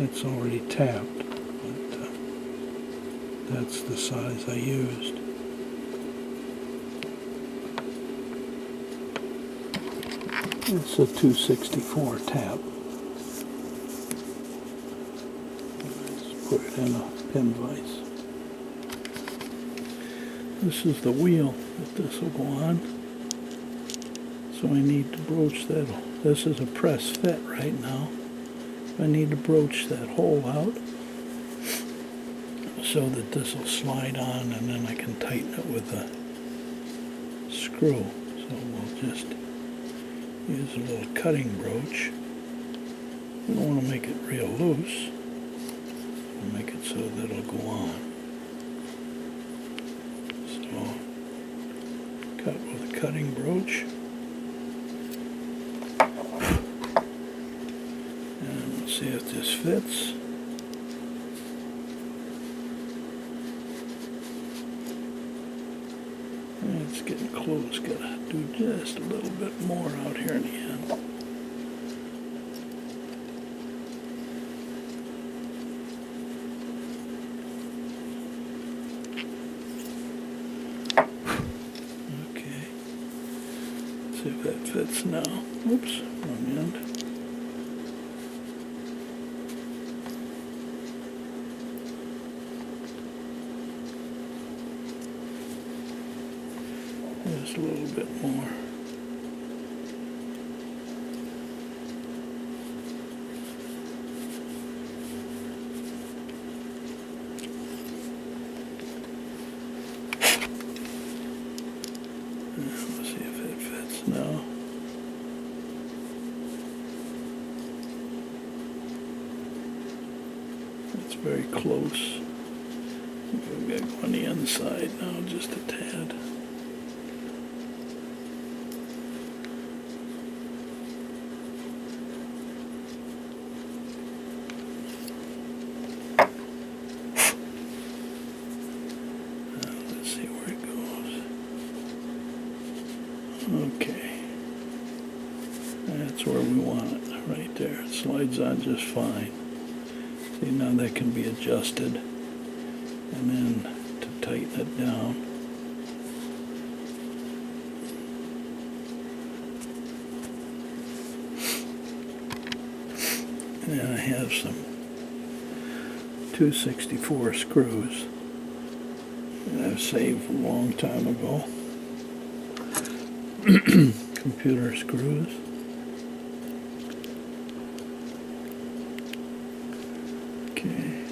It's already tapped, but that's the size I used. It's a 264 tap. Let's put it in a pin vise. This is the wheel that this will go on. So I need to broach that. This is a press fit right now. I need to broach that hole out so that this will slide on, and then I can tighten it with a screw. So we'll just use a little cutting broach. We don't want to make it real loose. We'll make it so that it'll go on. So cut with a cutting broach. See if this fits. It's getting close. Gotta do just a little bit more out here in the end. Okay. Let's see if if that fits now. Oops, wrong end. Just a little bit more. Let's see if it fits now. That's very close. We've got to go on the inside now, just a tad. Let's see where it goes. Okay. That's where we want it, right there. It slides on just fine. See, now that can be adjusted. And then to tighten it down. And then I have some 264 screws that I've saved a long time ago. Computer screws. Okay.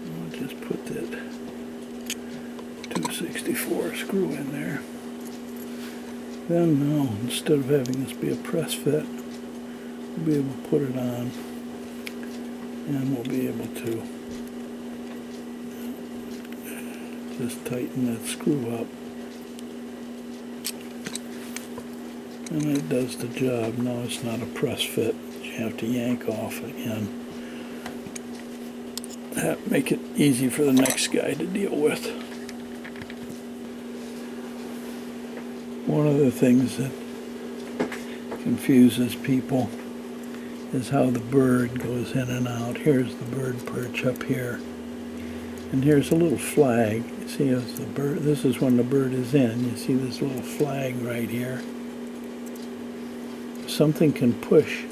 I'll just put that 264 screw in there. Then now, instead of having this be a press fit, we'll be able to put it on, and we'll be able to just tighten that screw up. And it does the job. Now it's not a press fit. You have to yank off again. That make it easy for the next guy to deal with. One of the things that confuses people is how the bird goes in and out. Here's the bird perch up here. And here's a little flag. You see, as the bird, this is when the bird is in. You see this little flag right here. Something can push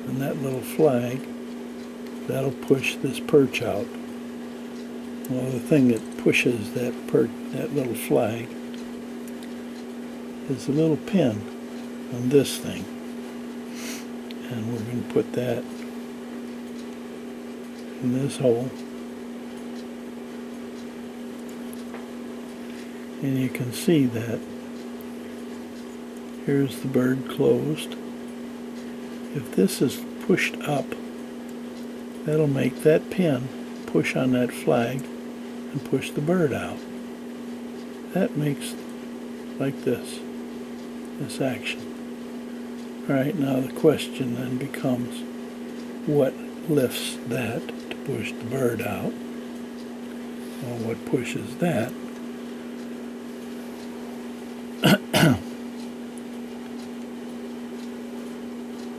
on that little flag, that'll push this perch out. Well, the thing that pushes that little flag is a little pin on this thing. And we're going to put that in this hole. And you can see that here's the bird closed. If this is pushed up, that'll make that pin push on that flag and push the bird out. That makes like this action. Alright, now the question then becomes, what lifts that to push the bird out? Well, what pushes that?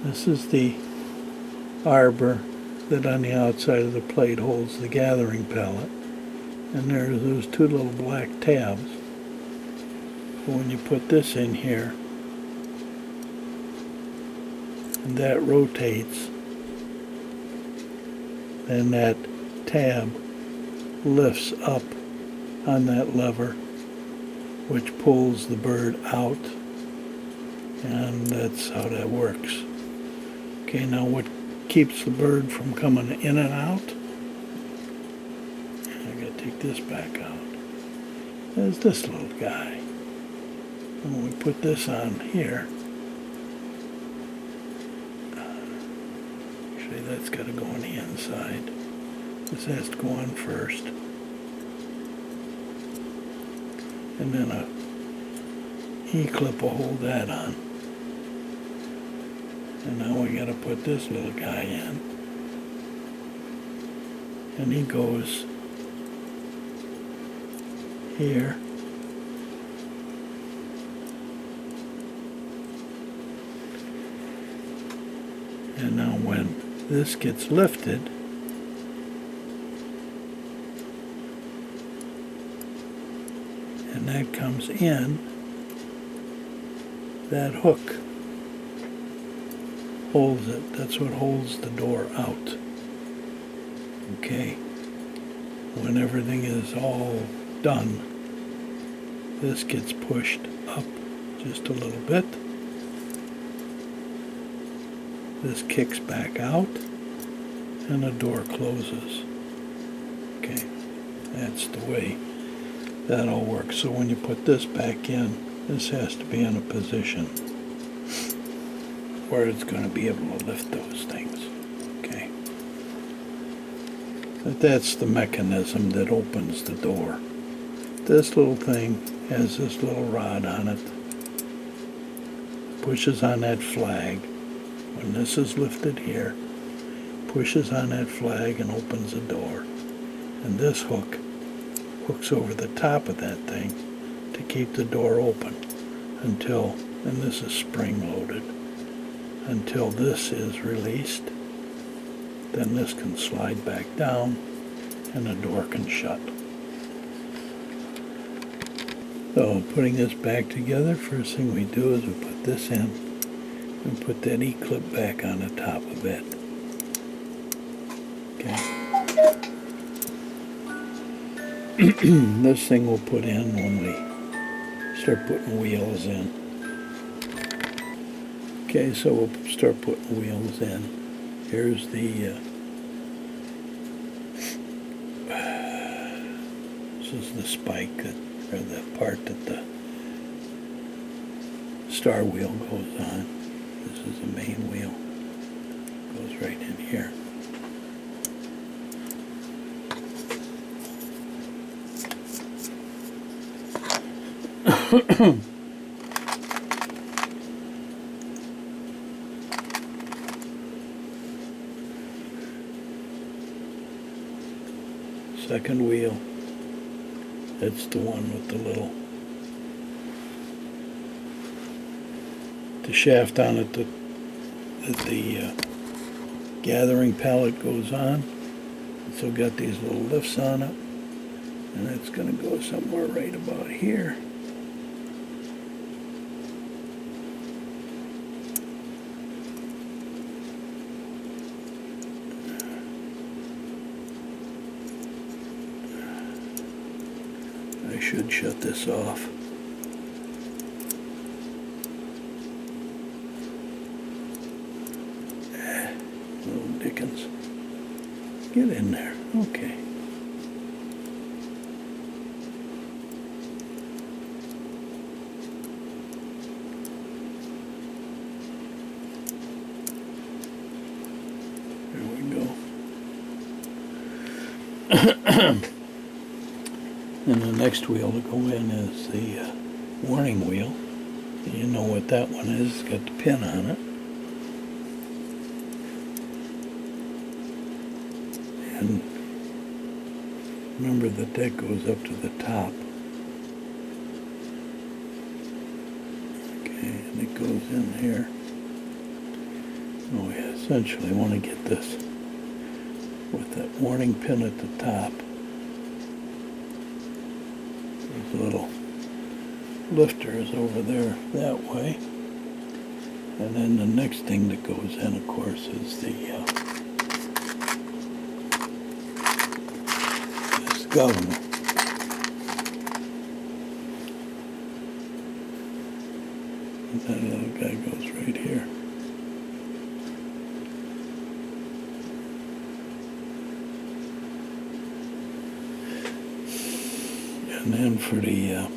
This is the arbor that on the outside of the plate holds the gathering pallet. And there's those two little black tabs. When you put this in here, and that rotates, then that tab lifts up on that lever, which pulls the bird out. And that's how that works. Okay, now what keeps the bird from coming in and out? I gotta take this back out. There's this little guy. And when we put this on here, actually that's gotta go on the inside. This has to go on first. And then a E-clip will hold that on. And now we gotta put this little guy in. And he goes here. And now when this gets lifted, and that comes in, that hook holds it. That's what holds the door out. Okay. When everything is all done, this gets pushed up just a little bit. This kicks back out, and the door closes. Okay, that's the way that all works. So when you put this back in, this has to be in a position where it's going to be able to lift those things. Okay. But that's the mechanism that opens the door. This little thing has this little rod on it. Pushes on that flag. When this is lifted here, pushes on that flag and opens the door. And this hook hooks over the top of that thing to keep the door open until, and this is spring loaded, until this is released. Then this can slide back down and the door can shut. So putting this back together, first thing we do is we put this in and put that E-clip back on the top of it. Okay. This thing we'll put in when we start putting wheels in. Okay, so we'll start putting wheels in. Here's the this is the spike that, or the part that the star wheel goes on. This is the main wheel. Goes right in here. Second wheel, it's the one with the little, the shaft on it that the gathering pallet goes on. It's still got these little lifts on it, and it's going to go somewhere right about here. I should shut this off. Little Dickens. Get in there. Okay. There we go. And the next wheel to go in is the warning wheel. You know what that one is. It's got the pin on it. And remember that that goes up to the top. Okay, and it goes in here. Oh, we essentially want to get this with that warning pin at the top. There's little lifters over there that way. And then the next thing that goes in, of course, is the this governor. And that little guy goes right here. And then for the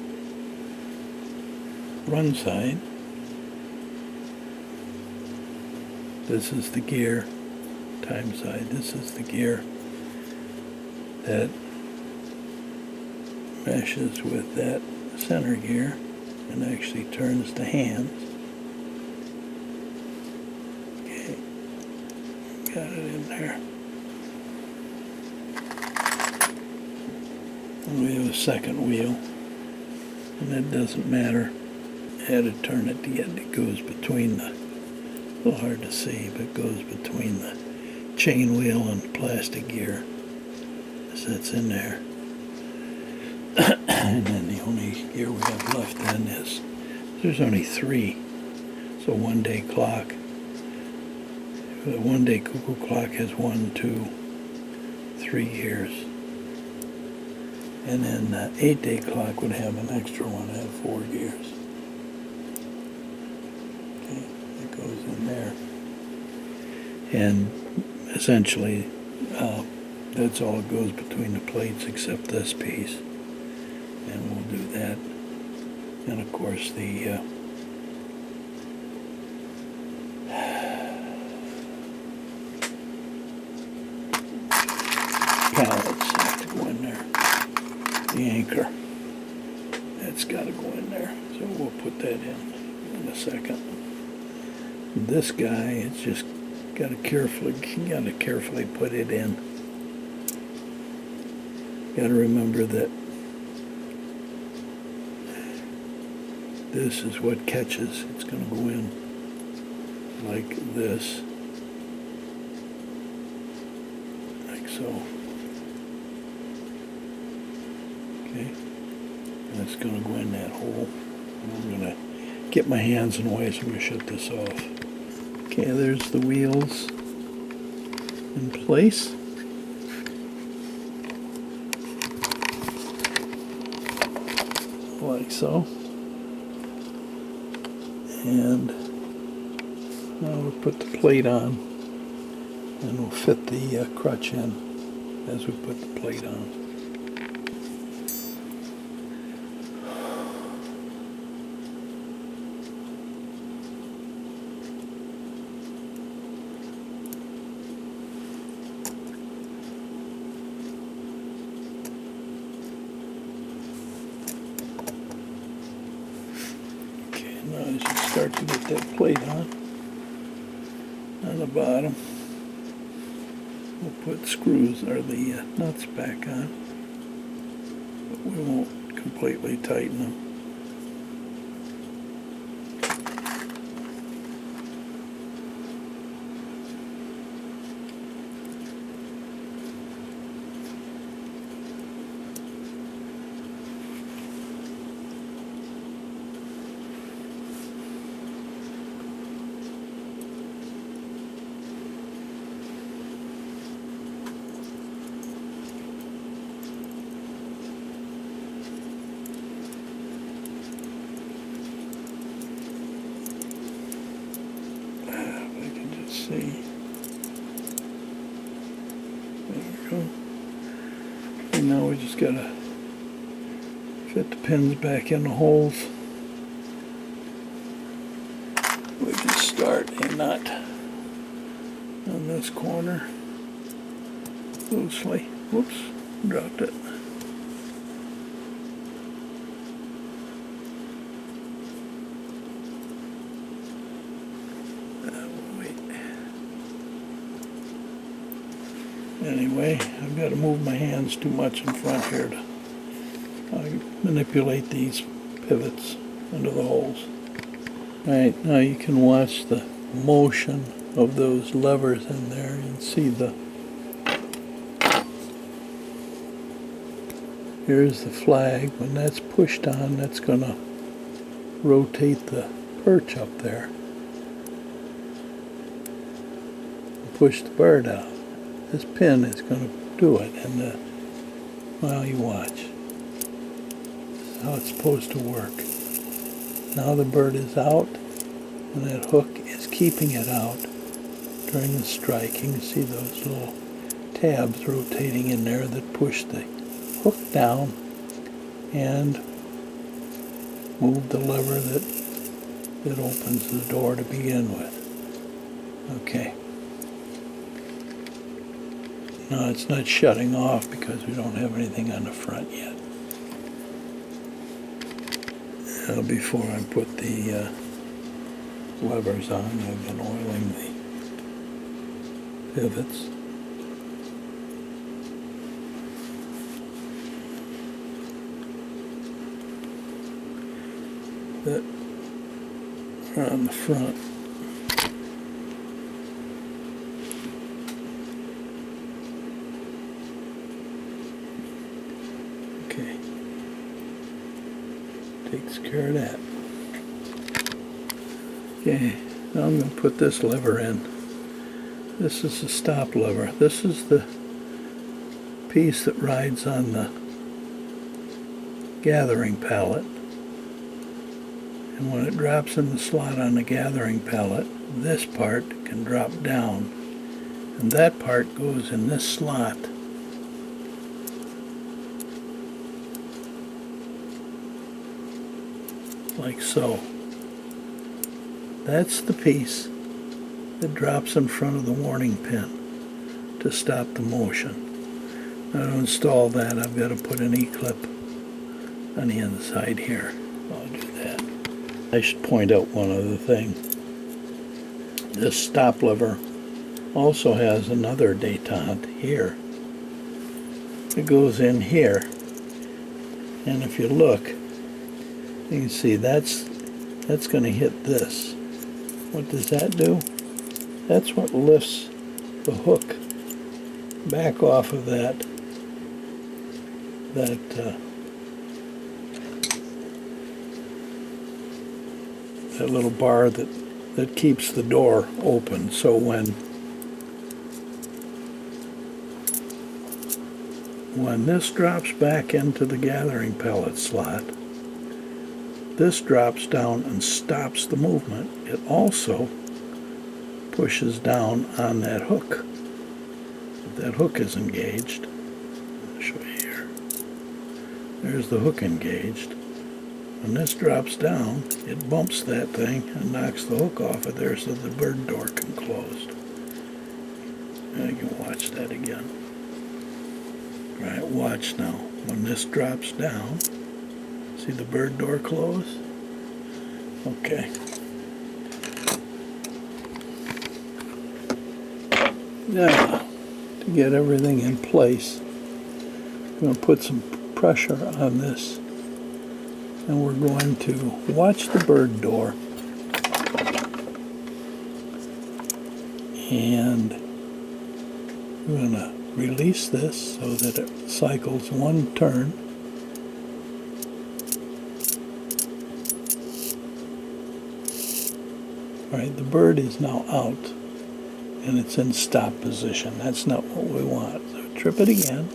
run side, this is the gear, time side, this is the gear that meshes with that center gear and actually turns the hands. Okay, got it in there. And we have a second wheel, and it doesn't matter. I had to turn it to get it goes between the, a little hard to see, but it goes between the chain wheel and the plastic gear. So that's in there. And then the only gear we have left then is, there's only 3 So 1 day clock. The 1 day cuckoo clock has 1, 2, 3 years. And then the 8 day clock would have an extra one, have 4 years. Okay, it goes in there. And essentially, that's all that goes between the plates except this piece. And we'll do that. And of course the pallets have to go in there. The anchor, that's got to go in there. So we'll put that in a second. This guy, it's just got to carefully put it in. Got to remember that this is what catches. It's going to go in like this, like so. Okay, that's going to go in that hole. And I'm going to get my hands in the way, so I'm going to shut this off. Okay, there's the wheels in place. Like so. And now we'll put the plate on, and we'll fit the crutch in as we put the plate on. Now as you start to get that plate on the bottom, we'll put screws or the nuts back on, but we won't completely tighten them. See. There we go. And now we just gotta fit the pins back in the holes. We just start a nut on this corner loosely. Whoops, dropped it. Anyway, I've got to move my hands too much in front here to manipulate these pivots into the holes. Alright, now you can watch the motion of those levers in there and see here's the flag. When that's pushed on, that's going to rotate the perch up there. Push the bird out. This pin is going to do it, and well, you watch. This is how it's supposed to work. Now the bird is out, and that hook is keeping it out during the strike. You can see those little tabs rotating in there that push the hook down and move the lever that opens the door to begin with. Okay. No, it's not shutting off because we don't have anything on the front yet. Before I put the levers on, I've been oiling the pivots. That are on the front. Takes care of that. Okay, now I'm going to put this lever in. This is the stop lever. This is the piece that rides on the gathering pallet. And when it drops in the slot on the gathering pallet, this part can drop down. And that part goes in this slot. Like so. That's the piece that drops in front of the warning pin to stop the motion. Now to install that, I've got to put an E-clip on the inside here. I'll do that. I should point out one other thing. This stop lever also has another detente here. It goes in here. And if you look, you can see that's going to hit this. What does that do? That's what lifts the hook back off of that little bar that keeps the door open. So when this drops back into the gathering pallet slot, this drops down and stops the movement. It also pushes down on that hook. If that hook is engaged, I'll show you here. There's the hook engaged. When this drops down, it bumps that thing and knocks the hook off of there so the bird door can close. And you can watch that again. All right, watch now. When this drops down, see the bird door close? Okay. Now, to get everything in place, I'm going to put some pressure on this, and we're going to watch the bird door, and we're going to release this so that it cycles one turn. Alright, the bird is now out and it's in stop position. That's not what we want. So trip it again.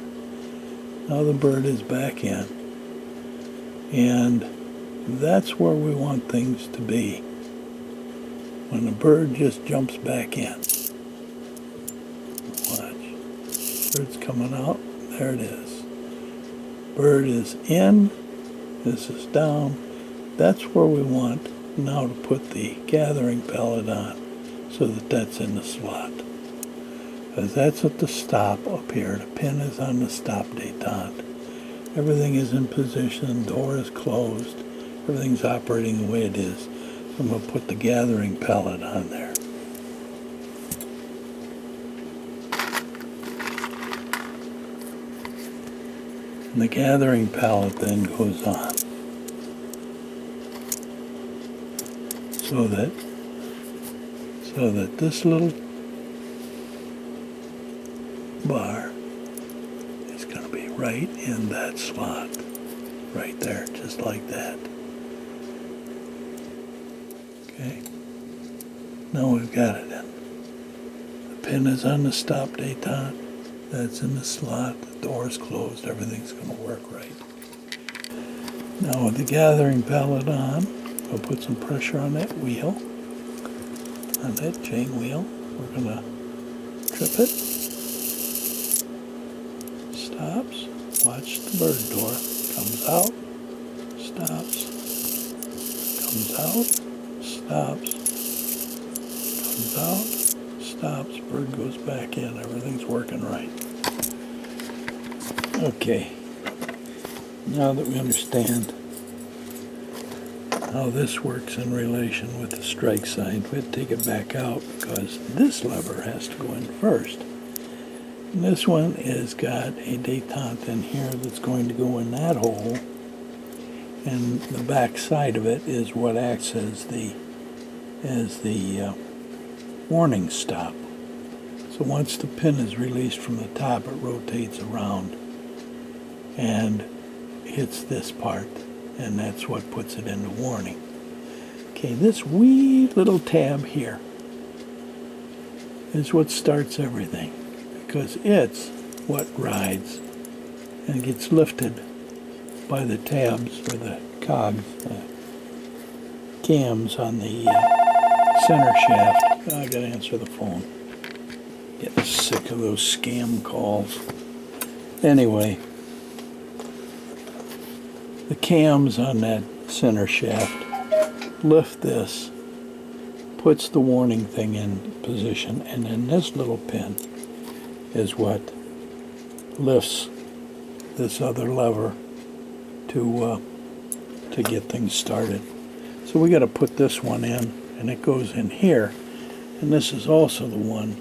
Now the bird is back in. And that's where we want things to be. When the bird just jumps back in. Watch. Bird's coming out. There it is. Bird is in. This is down. That's where we want now to put the gathering pallet on so that that's in the slot. Because that's at the stop up here. The pin is on the stop detente. Everything is in position, door is closed, everything's operating the way it is. I'm going to put the gathering pallet on there. And the gathering pallet then goes on. So that this little bar is going to be right in that slot. Right there, just like that. Okay. Now we've got it in. The pin is on the stop detente. That's in the slot. The door is closed. Everything's going to work right. Now with the gathering pallet on, we'll put some pressure on that wheel, on that chain wheel. We're going to trip it. Stops. Watch the bird door. Comes out. Stops. Comes out. Stops. Comes out. Stops. Bird goes back in. Everything's working right. Okay. Now that we understand how this works in relation with the strike side, we'll take it back out because this lever has to go in first. And this one has got a detente in here that's going to go in that hole, and the back side of it is what acts as the warning stop. So once the pin is released from the top, it rotates around and hits this part, and that's what puts it into warning. Okay, this wee little tab here is what starts everything, because it's what rides and gets lifted by the tabs or the cogs, the cams on the center shaft. I gotta answer the phone. Getting sick of those scam calls. Anyway, the cams on that center shaft lift this, puts the warning thing in position, and then this little pin is what lifts this other lever to get things started. So we got to put this one in, and it goes in here, and this is also the one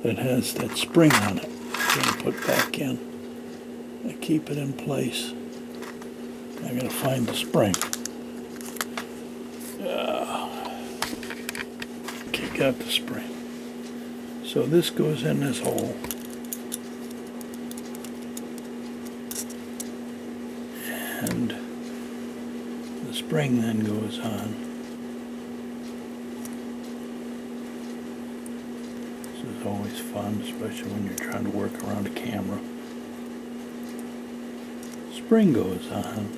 that has that spring on it. I'm going to put back in and keep it in place. I got to find the spring. Okay, got the spring. So this goes in this hole. And the spring then goes on. This is always fun, especially when you're trying to work around a camera. Spring goes on.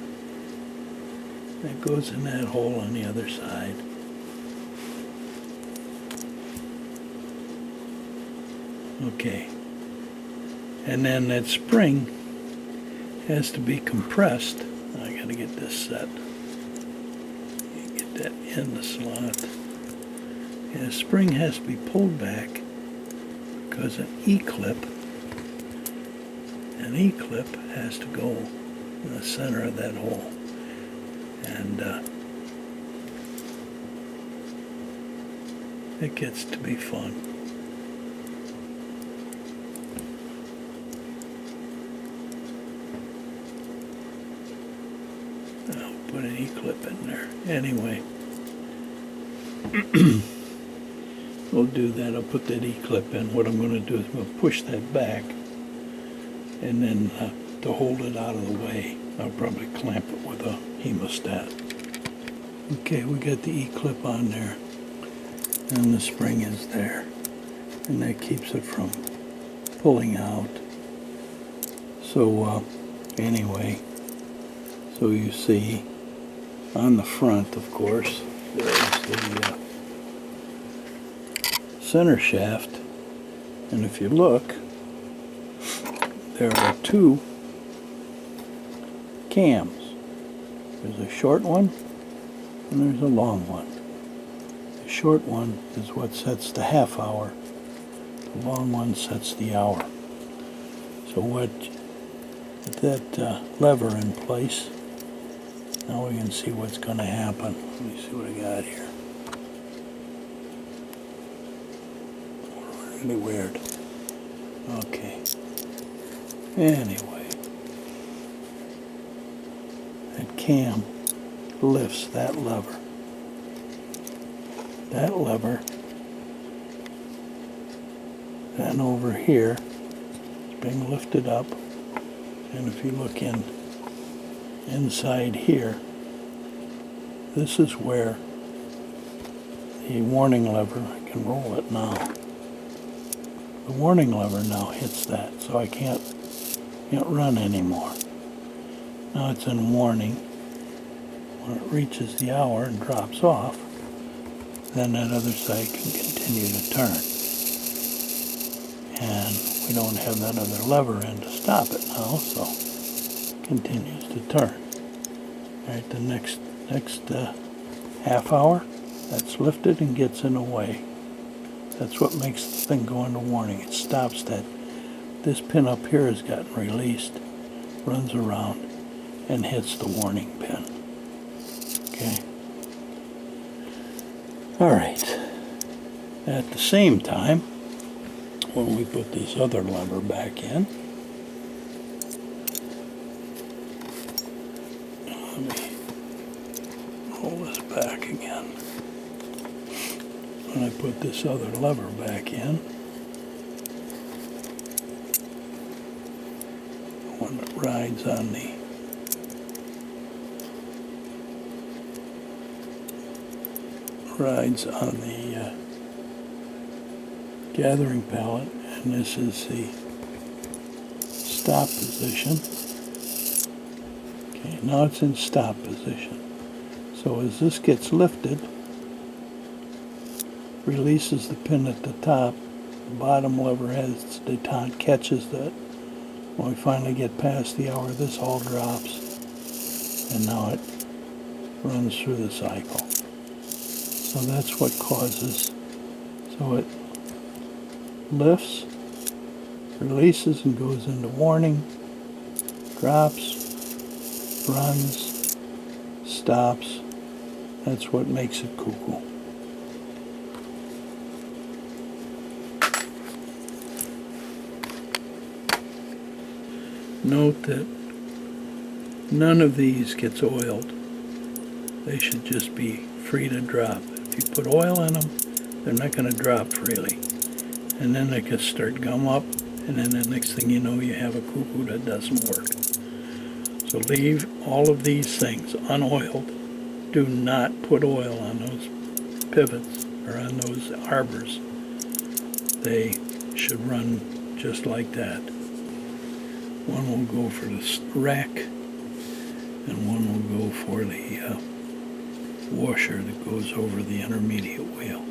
It goes in that hole on the other side. Okay. And then that spring has to be compressed. I gotta get this set. Get that in the slot. And the spring has to be pulled back because an E-clip has to go in the center of that hole. And it gets to be fun. I'll put an E-clip in there. Anyway, we'll do that. I'll put that E-clip in. What I'm going to do is we'll push that back, and then to hold it out of the way, I'll probably clamp it with a hemostat. Okay, we got the E-clip on there, and the spring is there, and that keeps it from pulling out. So anyway, so you see on the front, of course, there's the center shaft, and if you look, there are two cams. There's a short one and there's a long one. The short one is what sets the half hour. The long one sets the hour. So with that lever in place, now we can see what's going to happen. Let me see what I got here. Really weird. Okay. Anyway, that cam lifts that lever. That lever, then over here, it's being lifted up, and if you look inside here, this is where the warning lever, I can roll it now. The warning lever now hits that, so I can't run anymore. Now it's in warning. When it reaches the hour and drops off, then that other side can continue to turn. And we don't have that other lever in to stop it now, so it continues to turn. All right, the next half hour, that's lifted and gets in the way. That's what makes the thing go into warning. It stops that. This pin up here has gotten released, runs around, and hits the warning pin. Okay. All right. At the same time, when we put this other lever back in, let me roll this back again. When I put this other lever back in, the one that rides on rides on the gathering pallet, and this is the stop position. Okay, now it's in stop position. So as this gets lifted, releases the pin at the top, the bottom lever has detente, catches that. When we finally get past the hour, this all drops, and now it runs through the cycle. So that's what causes, so it lifts, releases and goes into warning, drops, runs, stops. That's what makes it cuckoo. Note that none of these gets oiled. They should just be free to drop. If you put oil in them, they're not going to drop freely. And then they can start gum up, and then the next thing you know, you have a cuckoo that doesn't work. So leave all of these things unoiled. Do not put oil on those pivots or on those arbors. They should run just like that. One will go for the rack, and one will go for the washer that goes over the intermediate wheel.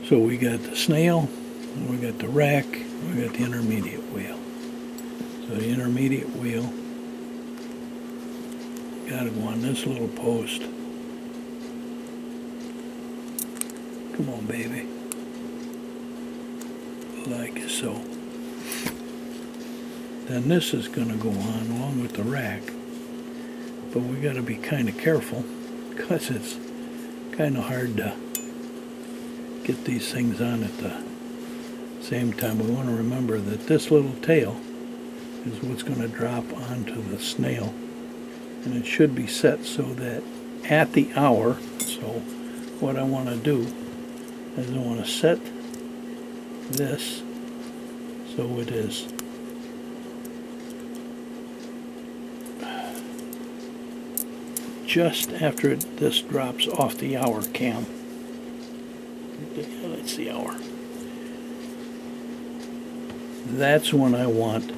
So we got the snail, we got the rack, we got the intermediate wheel. So the intermediate wheel got to go on this little post. Come on, baby. Like so. Then this is going to go on along with the rack, but we got to be kind of careful because it's kind of hard to get these things on at the same time. We want to remember that this little tail is what's going to drop onto the snail, and it should be set so that at the hour, so what I want to do is I want to set this so it is just after this drops off the hour cam. That's the hour. That's when I want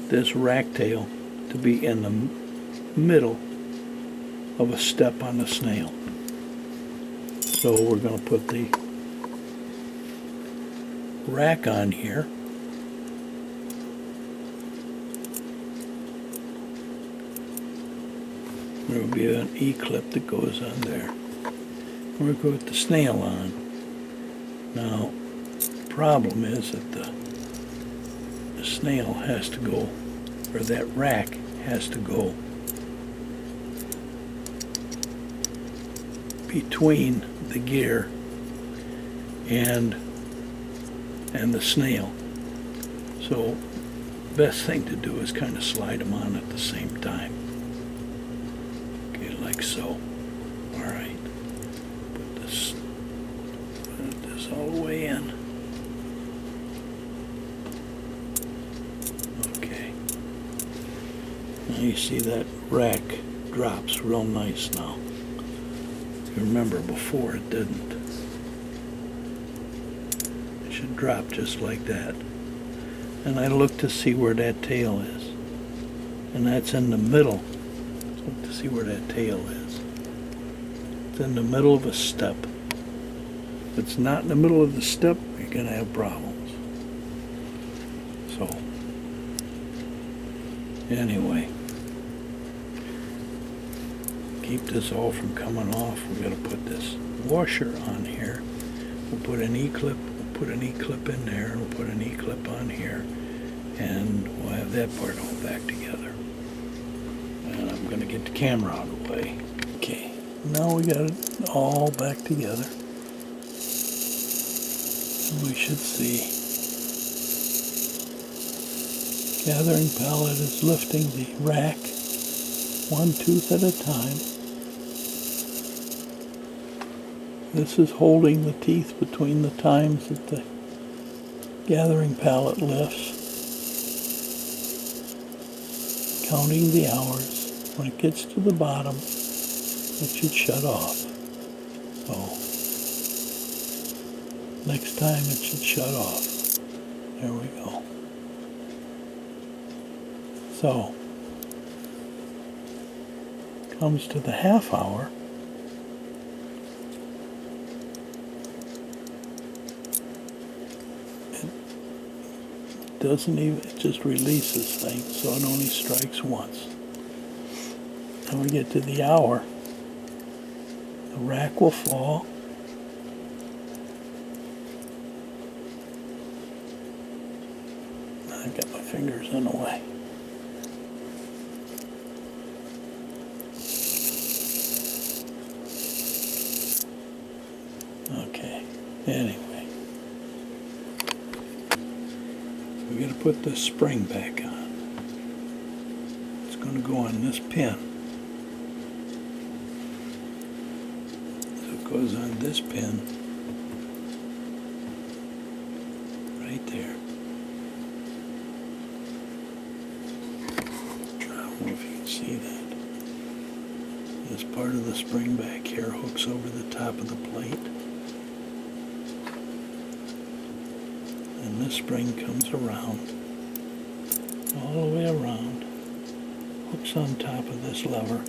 this rack tail to be in the middle of a step on the snail. So we're going to put the rack on here. There will be an E-clip that goes on there. We're going to put the snail on. Now, the problem is that the snail has to go, or that rack has to go between the gear and the snail. So, best thing to do is kind of slide them on at the same time. Like so. Alright. Put this all the way in. Okay. Now you see that rack drops real nice now. You remember before it didn't. It should drop just like that. And I look to see where that tail is. And that's in the middle. Look to see where that tail is. It's in the middle of a step. If it's not in the middle of the step, you're going to have problems. So, anyway, keep this all from coming off. We're going to put this washer on here. We'll put an E-clip. We'll put an E-clip in there. We'll put an E-clip on here. And we'll have that part all back together. And I'm going to get the camera out of the way. Okay, now we got it all back together. We should see. Gathering pallet is lifting the rack one tooth at a time. This is holding the teeth between the times that the gathering pallet lifts. Counting the hours. When it gets to the bottom, it should shut off. So next time it should shut off. There we go. So comes to the half hour. It doesn't even, it just releases things, so it only strikes once. When we get to the hour, the rack will fall. I got my fingers in the way. Okay, anyway. We got to put the spring back on. It's going to go on this pin. So it goes on this pin right there. I don't know if you can see that. This part of the spring back here hooks over the top of the plate. And this spring comes around, all the way around, hooks on top of this lever.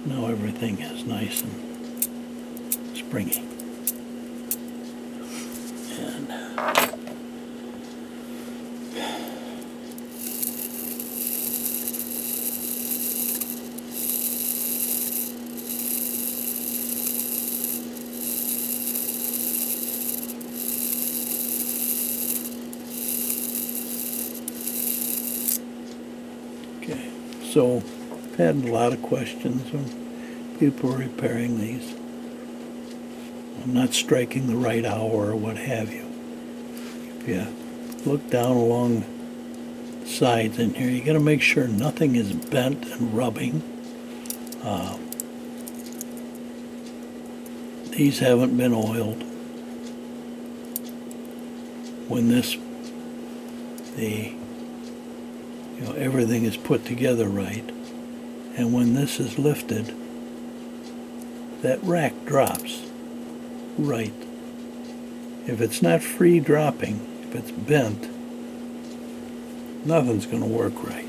Now everything is nice and springy. And okay, so I've had a lot of questions when people repairing these. I'm not striking the right hour or what have you. If you look down along the sides in here, you got to make sure nothing is bent and rubbing. These haven't been oiled. When everything is put together right, and when this is lifted, that rack drops right. If it's not free dropping, if it's bent, nothing's going to work right.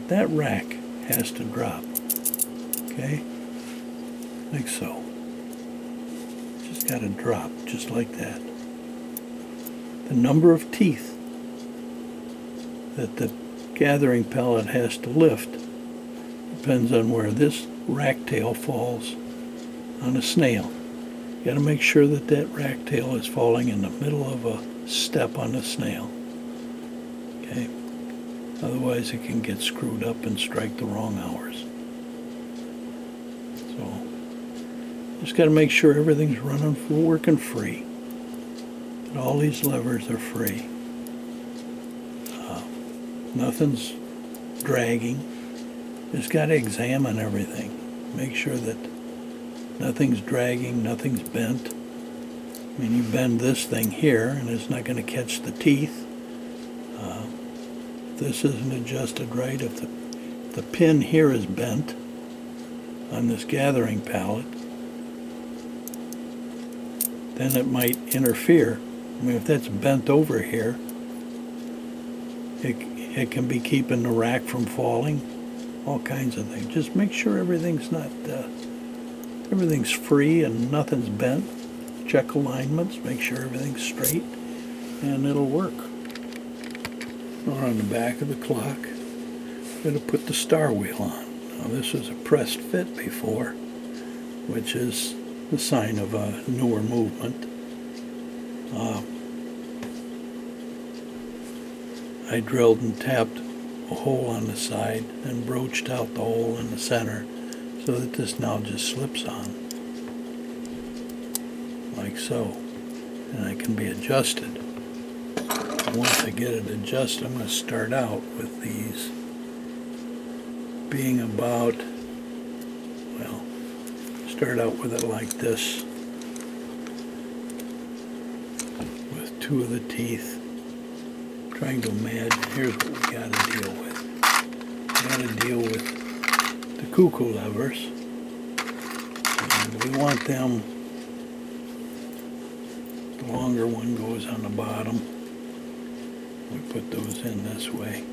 That rack has to drop, okay? Like so. Just got to drop, just like that. The number of teeth that the gathering pallet has to lift depends on where this rack tail falls on a snail. You got to make sure that that rack tail is falling in the middle of a step on a snail. Okay? Otherwise it can get screwed up and strike the wrong hours. So just got to make sure everything's working free. That all these levers are free. Nothing's dragging. Just got to examine everything. Make sure that nothing's dragging, nothing's bent. I mean, you bend this thing here and it's not going to catch the teeth. If this isn't adjusted right, if the pin here is bent on this gathering pallet, then it might interfere. I mean, if that's bent over here, it can be keeping the rack from falling, all kinds of things. Just make sure everything's free and nothing's bent. Check alignments, make sure everything's straight, and it'll work. Or on the back of the clock, I'm going to put the star wheel on. Now this was a pressed fit before, which is the sign of a newer movement. I drilled and tapped a hole on the side and broached out the hole in the center so that this now just slips on, like so, and it can be adjusted. And once I get it adjusted, I'm going to start out with these being about, well, start out with it like this, with two of the teeth. Trying to imagine, here's what we got to deal with. We got to deal with the cuckoo levers. And we want them, the longer one goes on the bottom. We put those in this way.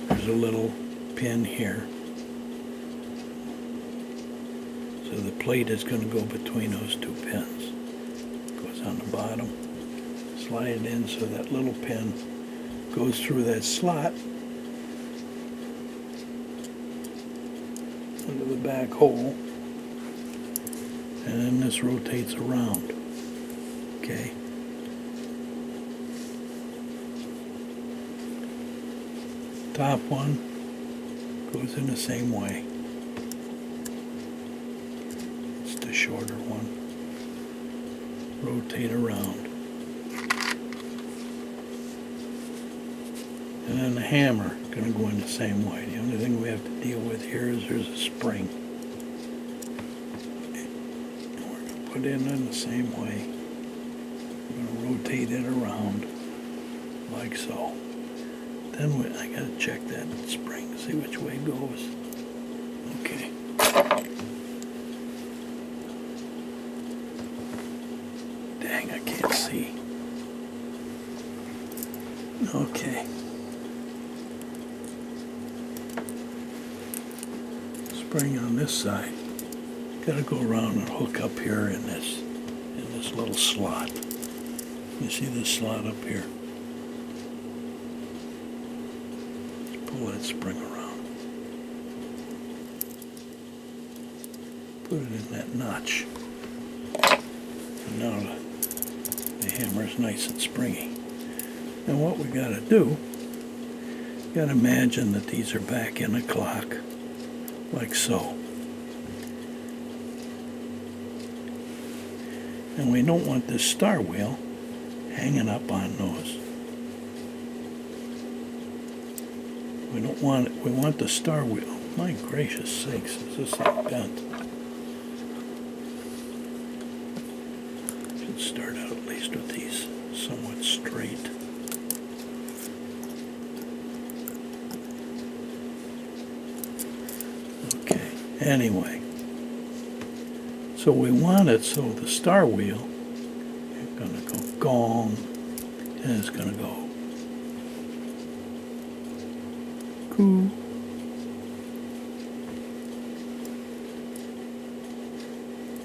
There's a little pin here. So the plate is going to go between those two pins. Goes on the bottom. Slide it in so that little pin goes through that slot into the back hole. And then this rotates around. Okay. Top one goes in the same way. It's the shorter one. Rotate around. And then the hammer is going to go in the same way. The only thing we have to deal with here is there's a spring. And we're going to put it in the same way. We're going to rotate it around like so. Then I got to check that spring, see which way it goes. Okay. Dang, I can't see. Okay. Spring on this side. Got to go around and hook up here in this little slot. You see this slot up here? Pull that spring around. Put it in that notch. And now the hammer's nice and springy. And what we got to do, you got to imagine that these are back in the clock, like so. And we don't want this star wheel hanging up on those. We don't want it. We want the star wheel. My gracious sakes, is this thing bent? Should start out at least with these somewhat straight. Okay, anyway. So we want it so the star wheel is going to go gong, and it's going to go coo.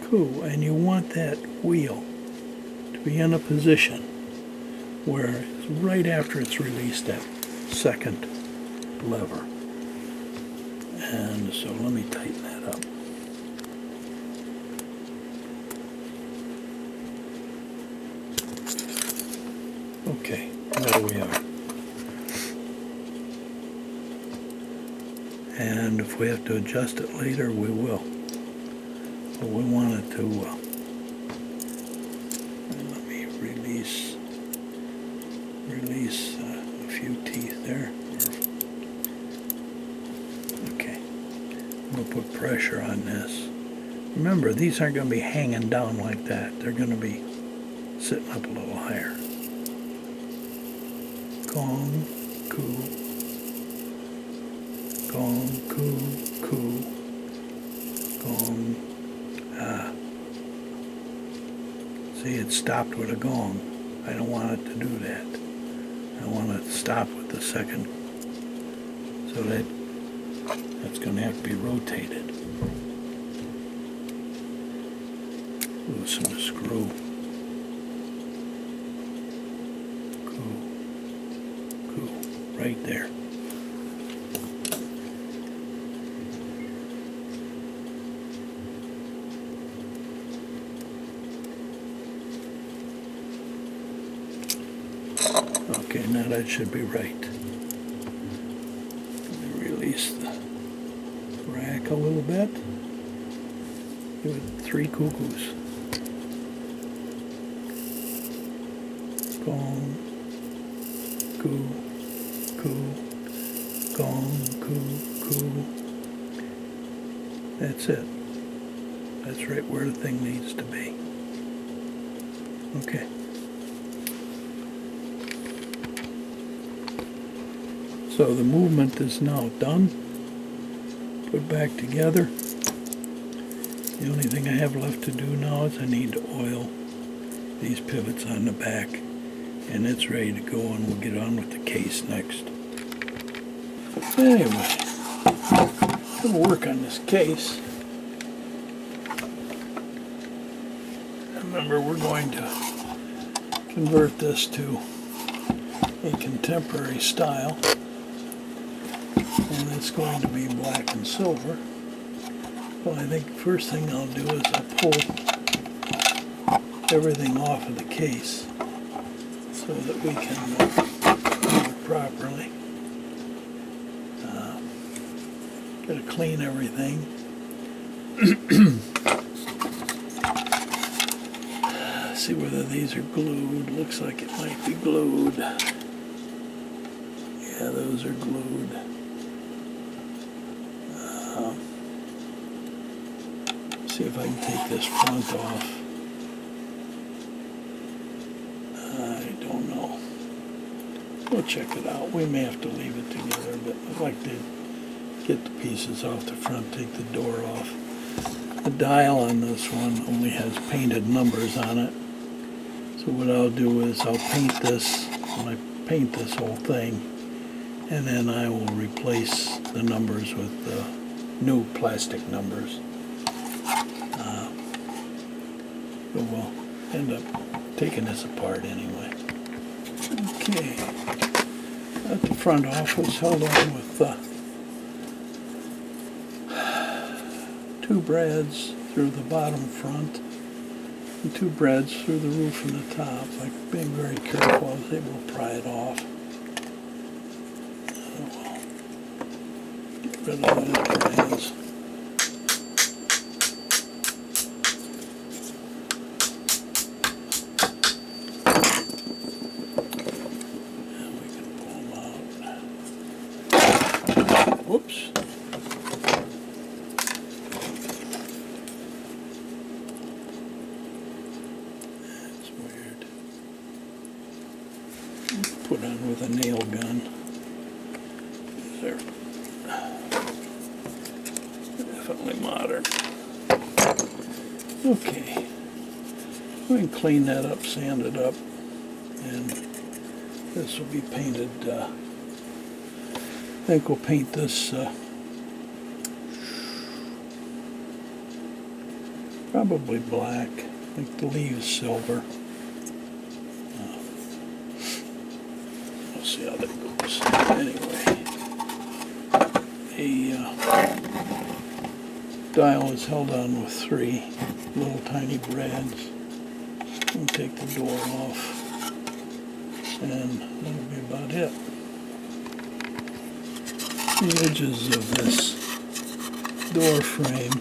Coo. And you want that wheel to be in a position where it's right after it's released that second lever. And so let me tighten that up. Okay, there we are. And if we have to adjust it later, we will. But we want it to, let me release a few teeth there. Okay, we'll put pressure on this. Remember, these aren't going to be hanging down like that. They're going to be sitting up a little higher. Gong, coo. Gong, coo, coo. Gong, ah. See, it stopped with a gong. I don't want it to do that. I want it to stop with the second. So that's going to have to be rotated. Loosen the screw. Right there. Okay, now that should be right. Let me release the rack a little bit. Give it 3 cuckoos. Gong, coo. Coo, gong, coo, coo. That's it. That's right where the thing needs to be. Okay. So the movement is now done. Put back together. The only thing I have left to do now is I need to oil these pivots on the back, and it's ready to go, and we'll get on with the case next. Anyway, gonna work on this case. Remember, we're going to convert this to a contemporary style, and it's going to be black and silver. Well, I think the first thing I'll do is I'll pull everything off of the case so that we can do it properly. Gotta clean everything. See whether these are glued. Looks like it might be glued. Yeah, those are glued. See if I can take this front off. I don't know. We'll check it out. We may have to leave it together, but I'd like to get the pieces off the front, take the door off. The dial on this one only has painted numbers on it. So what I'll do is I'll paint this, when I paint this whole thing, and then I will replace the numbers with new plastic numbers. But we'll end up taking this apart anyway. Okay, at the front off was held on with 2 brads through the bottom front and 2 brads through the roof and the top. Like being very careful, I was able to pry it off. Get rid of those brads. Whoops. That's weird. Put on with a nail gun. They're definitely modern. Okay. We can clean that up, sand it up, and this will be painted. I think we'll paint this probably black, like the leaves silver. We'll see how that goes. Anyway, the dial is held on with 3 little tiny brads. We'll take the door off, and that'll be about it. The edges of this door frame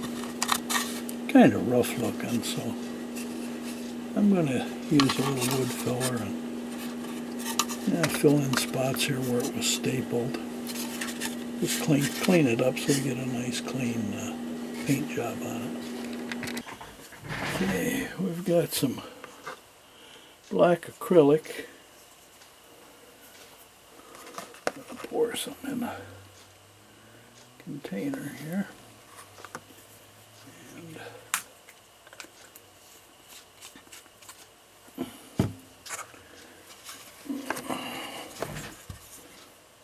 kind of rough looking, so I'm going to use a little wood filler and fill in spots here where it was stapled. Just clean it up so we get a nice clean paint job on it. Okay, we've got some black acrylic. I'll pour some in a container here, and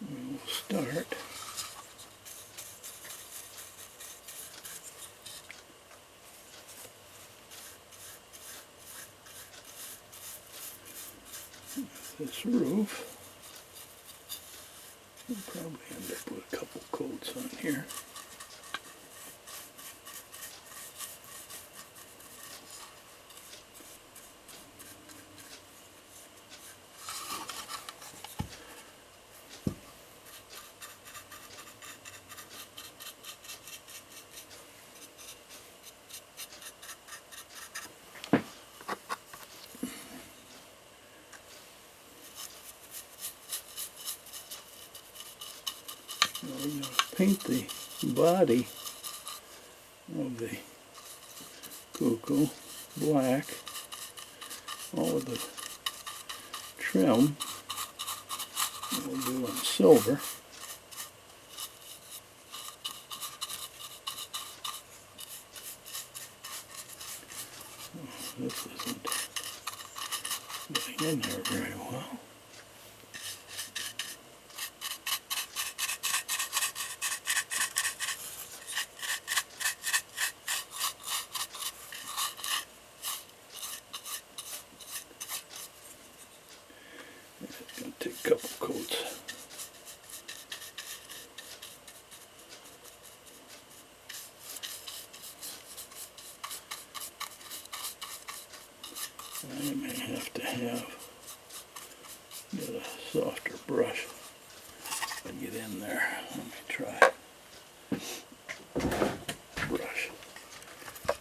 we'll start. This roof. We'll probably end up with a couple coats on here. We're going to paint the body of the Cuckoo black, all of the trim we'll do in silver. in here very well. It's going to take a couple coats. I may have to get a softer brush to get in there. Let me try. Brush.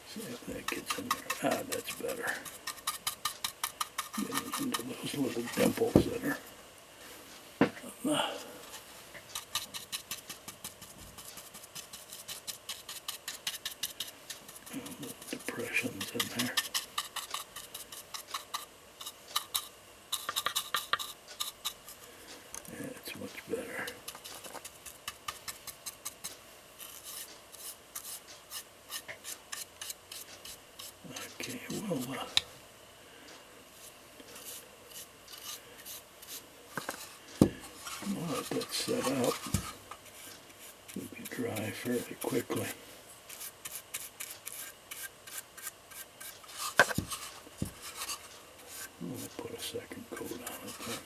See if that gets in there. Ah, that's better. Getting into those little dimples that are on the little depressions in there. That's much better. Okay, well, I'll let that set up. It'll be dry fairly quickly. I'll put a second coat on it then.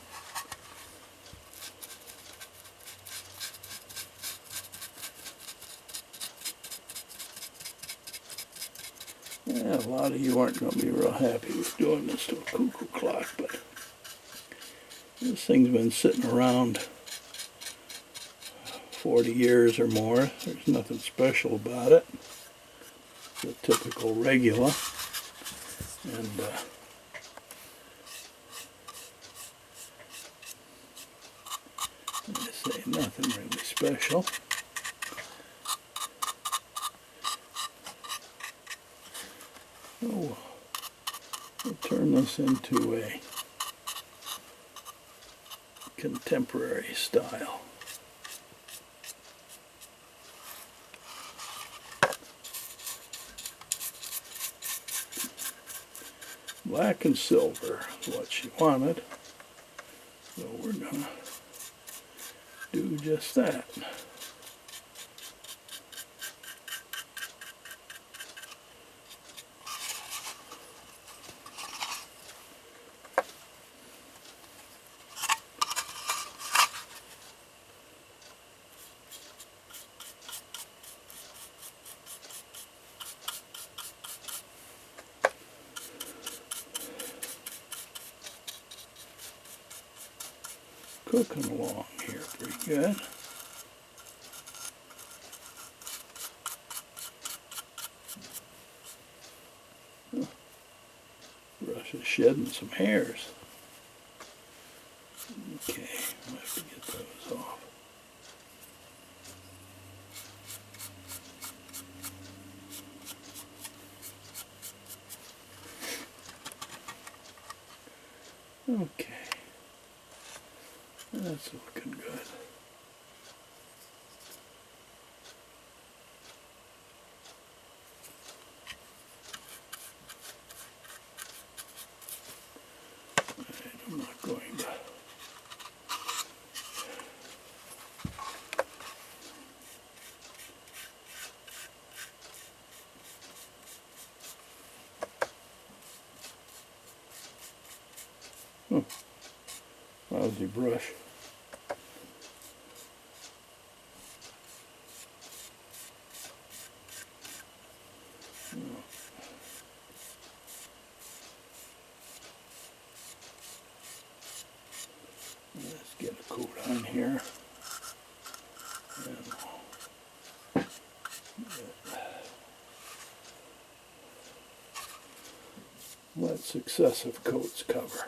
Yeah, a lot of you aren't going to be real happy with doing this to a cuckoo clock, but this thing's been sitting around 40 years or more. There's nothing special about it. It's a typical regula, and I say nothing really special. Oh, we'll turn this into a contemporary style. Black and silver is what she wanted, so we're going to do just that. Cooking along here pretty good. Brush is shedding some hairs. Okay, I'll have to get those off. Okay. That's looking good. Alright, I'm not going to lousy brush. Let's get a coat on here. And let successive coats cover.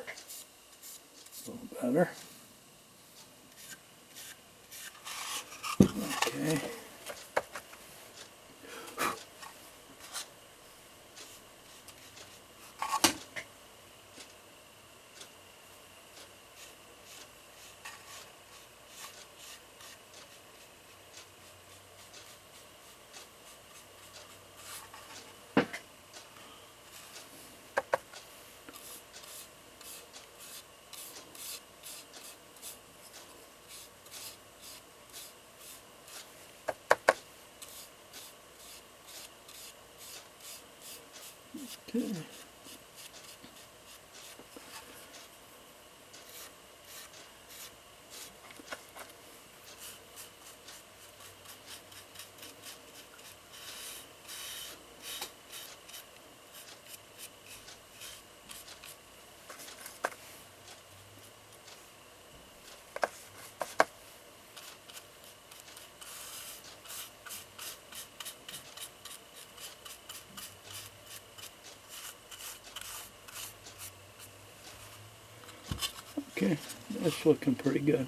A little better. Okay. Okay, that's looking pretty good.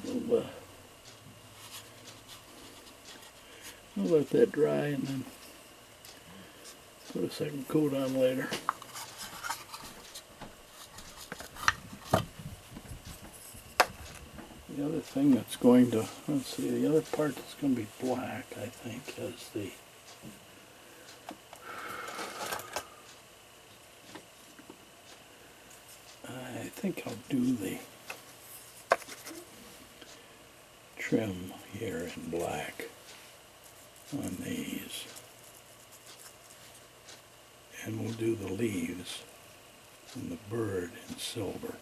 We'll let that dry and then put a second coat on later. The other thing that's going to, let's see, the other part that's going to be black, I think, is the I think I'll do the trim here in black on these, and we'll do the leaves and the bird in silver.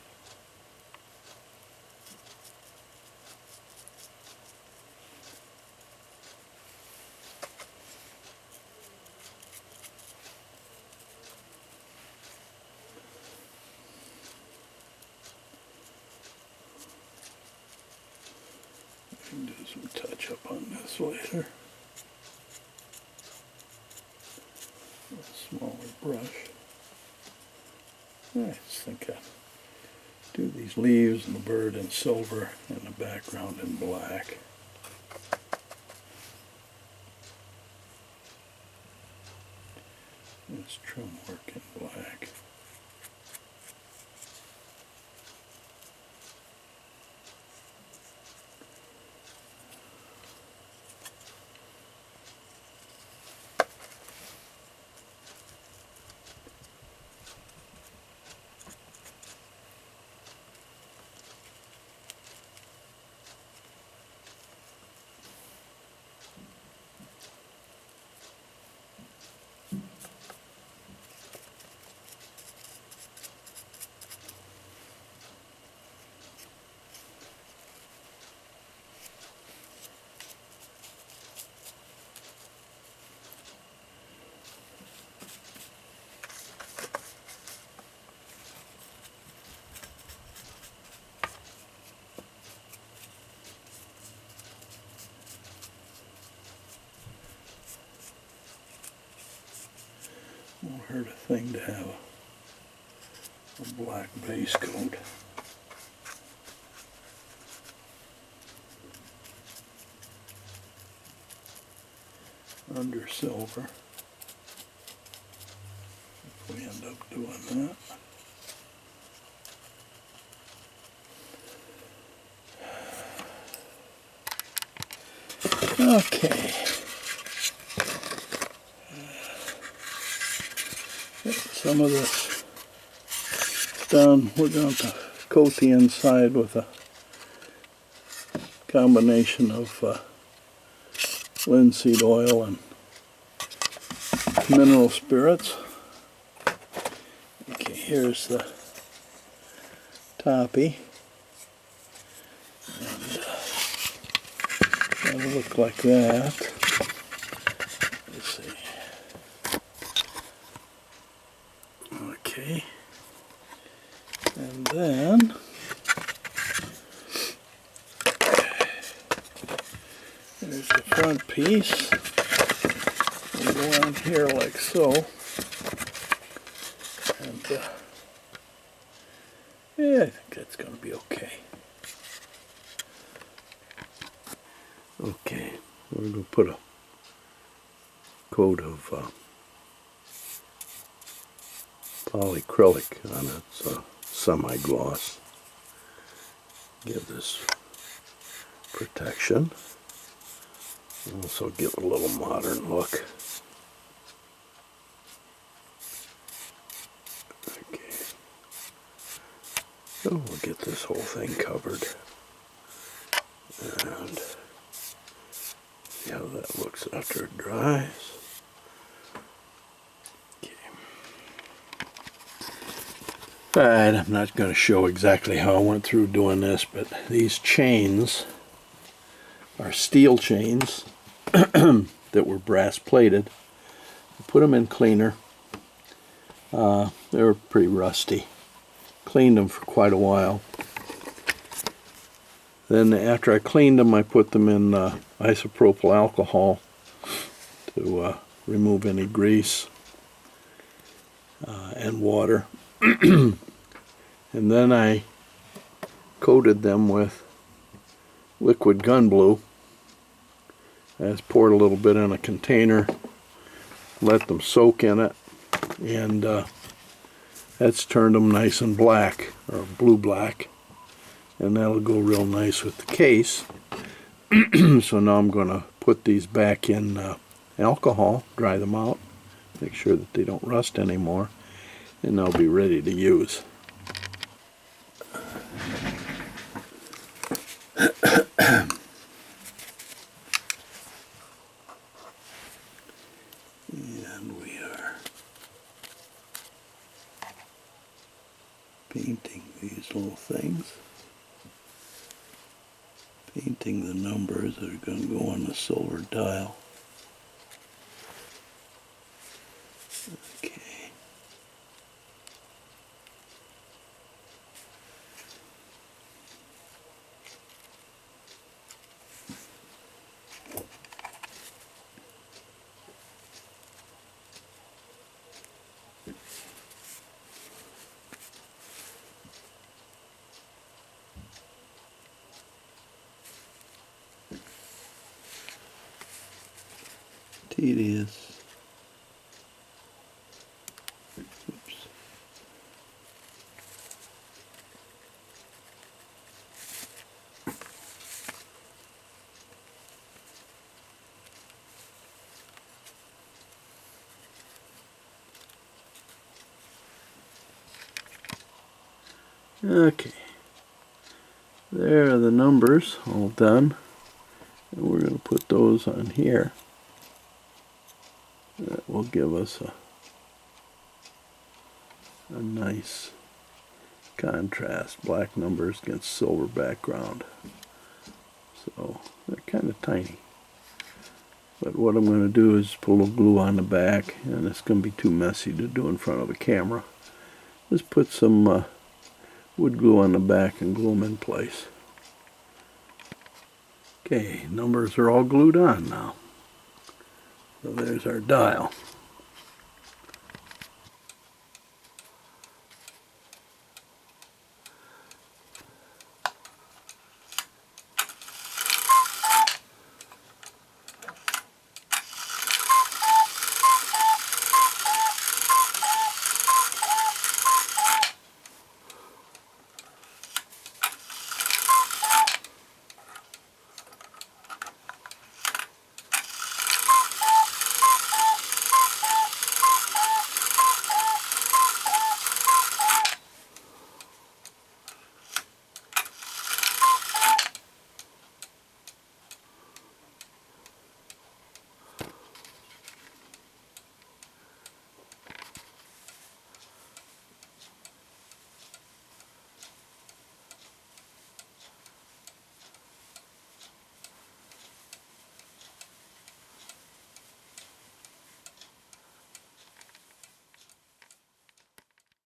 I can do some touch up on this later. A smaller brush. I just think I'll do these leaves and the bird in silver and the background in black. This trim work in black. Won't hurt a thing to have a black base coat. Under silver, if we end up doing that. Okay. Some of this done. We're going to coat the inside with a combination of linseed oil and mineral spirits. Okay, here's the toppy. And that'll look like that. Let's see. Okay. And then there's the front piece. We'll go on here like so. And yeah, I think that's going to be okay. Okay, we're going to put a coat of polyacrylic on it. It's a semi-gloss. Give this protection. Also give it a little modern look. Okay. So we'll get this whole thing covered. And see how that looks after it dries. Alright, I'm not going to show exactly how I went through doing this, but these chains are steel chains that were brass plated. I put them in cleaner. They were pretty rusty. Cleaned them for quite a while. Then after I cleaned them, I put them in isopropyl alcohol to remove any grease and water. And then I coated them with liquid gun blue. I just poured a little bit in a container, let them soak in it, and that's turned them nice and black, or blue-black, and that'll go real nice with the case. So now I'm going to put these back in alcohol, dry them out, make sure that they don't rust anymore, and they'll be ready to use. And we are painting these little things. Painting the numbers that are going to go on the silver dial. Okay. Tedious. Oops. Okay. There are the numbers all done. And we're going to put those on here. That will give us a nice contrast. Black numbers against silver background. So they're kind of tiny. But what I'm going to do is put a little glue on the back, and it's going to be too messy to do in front of a camera. Just put some wood glue on the back and glue them in place. Okay, numbers are all glued on now. So there's our dial.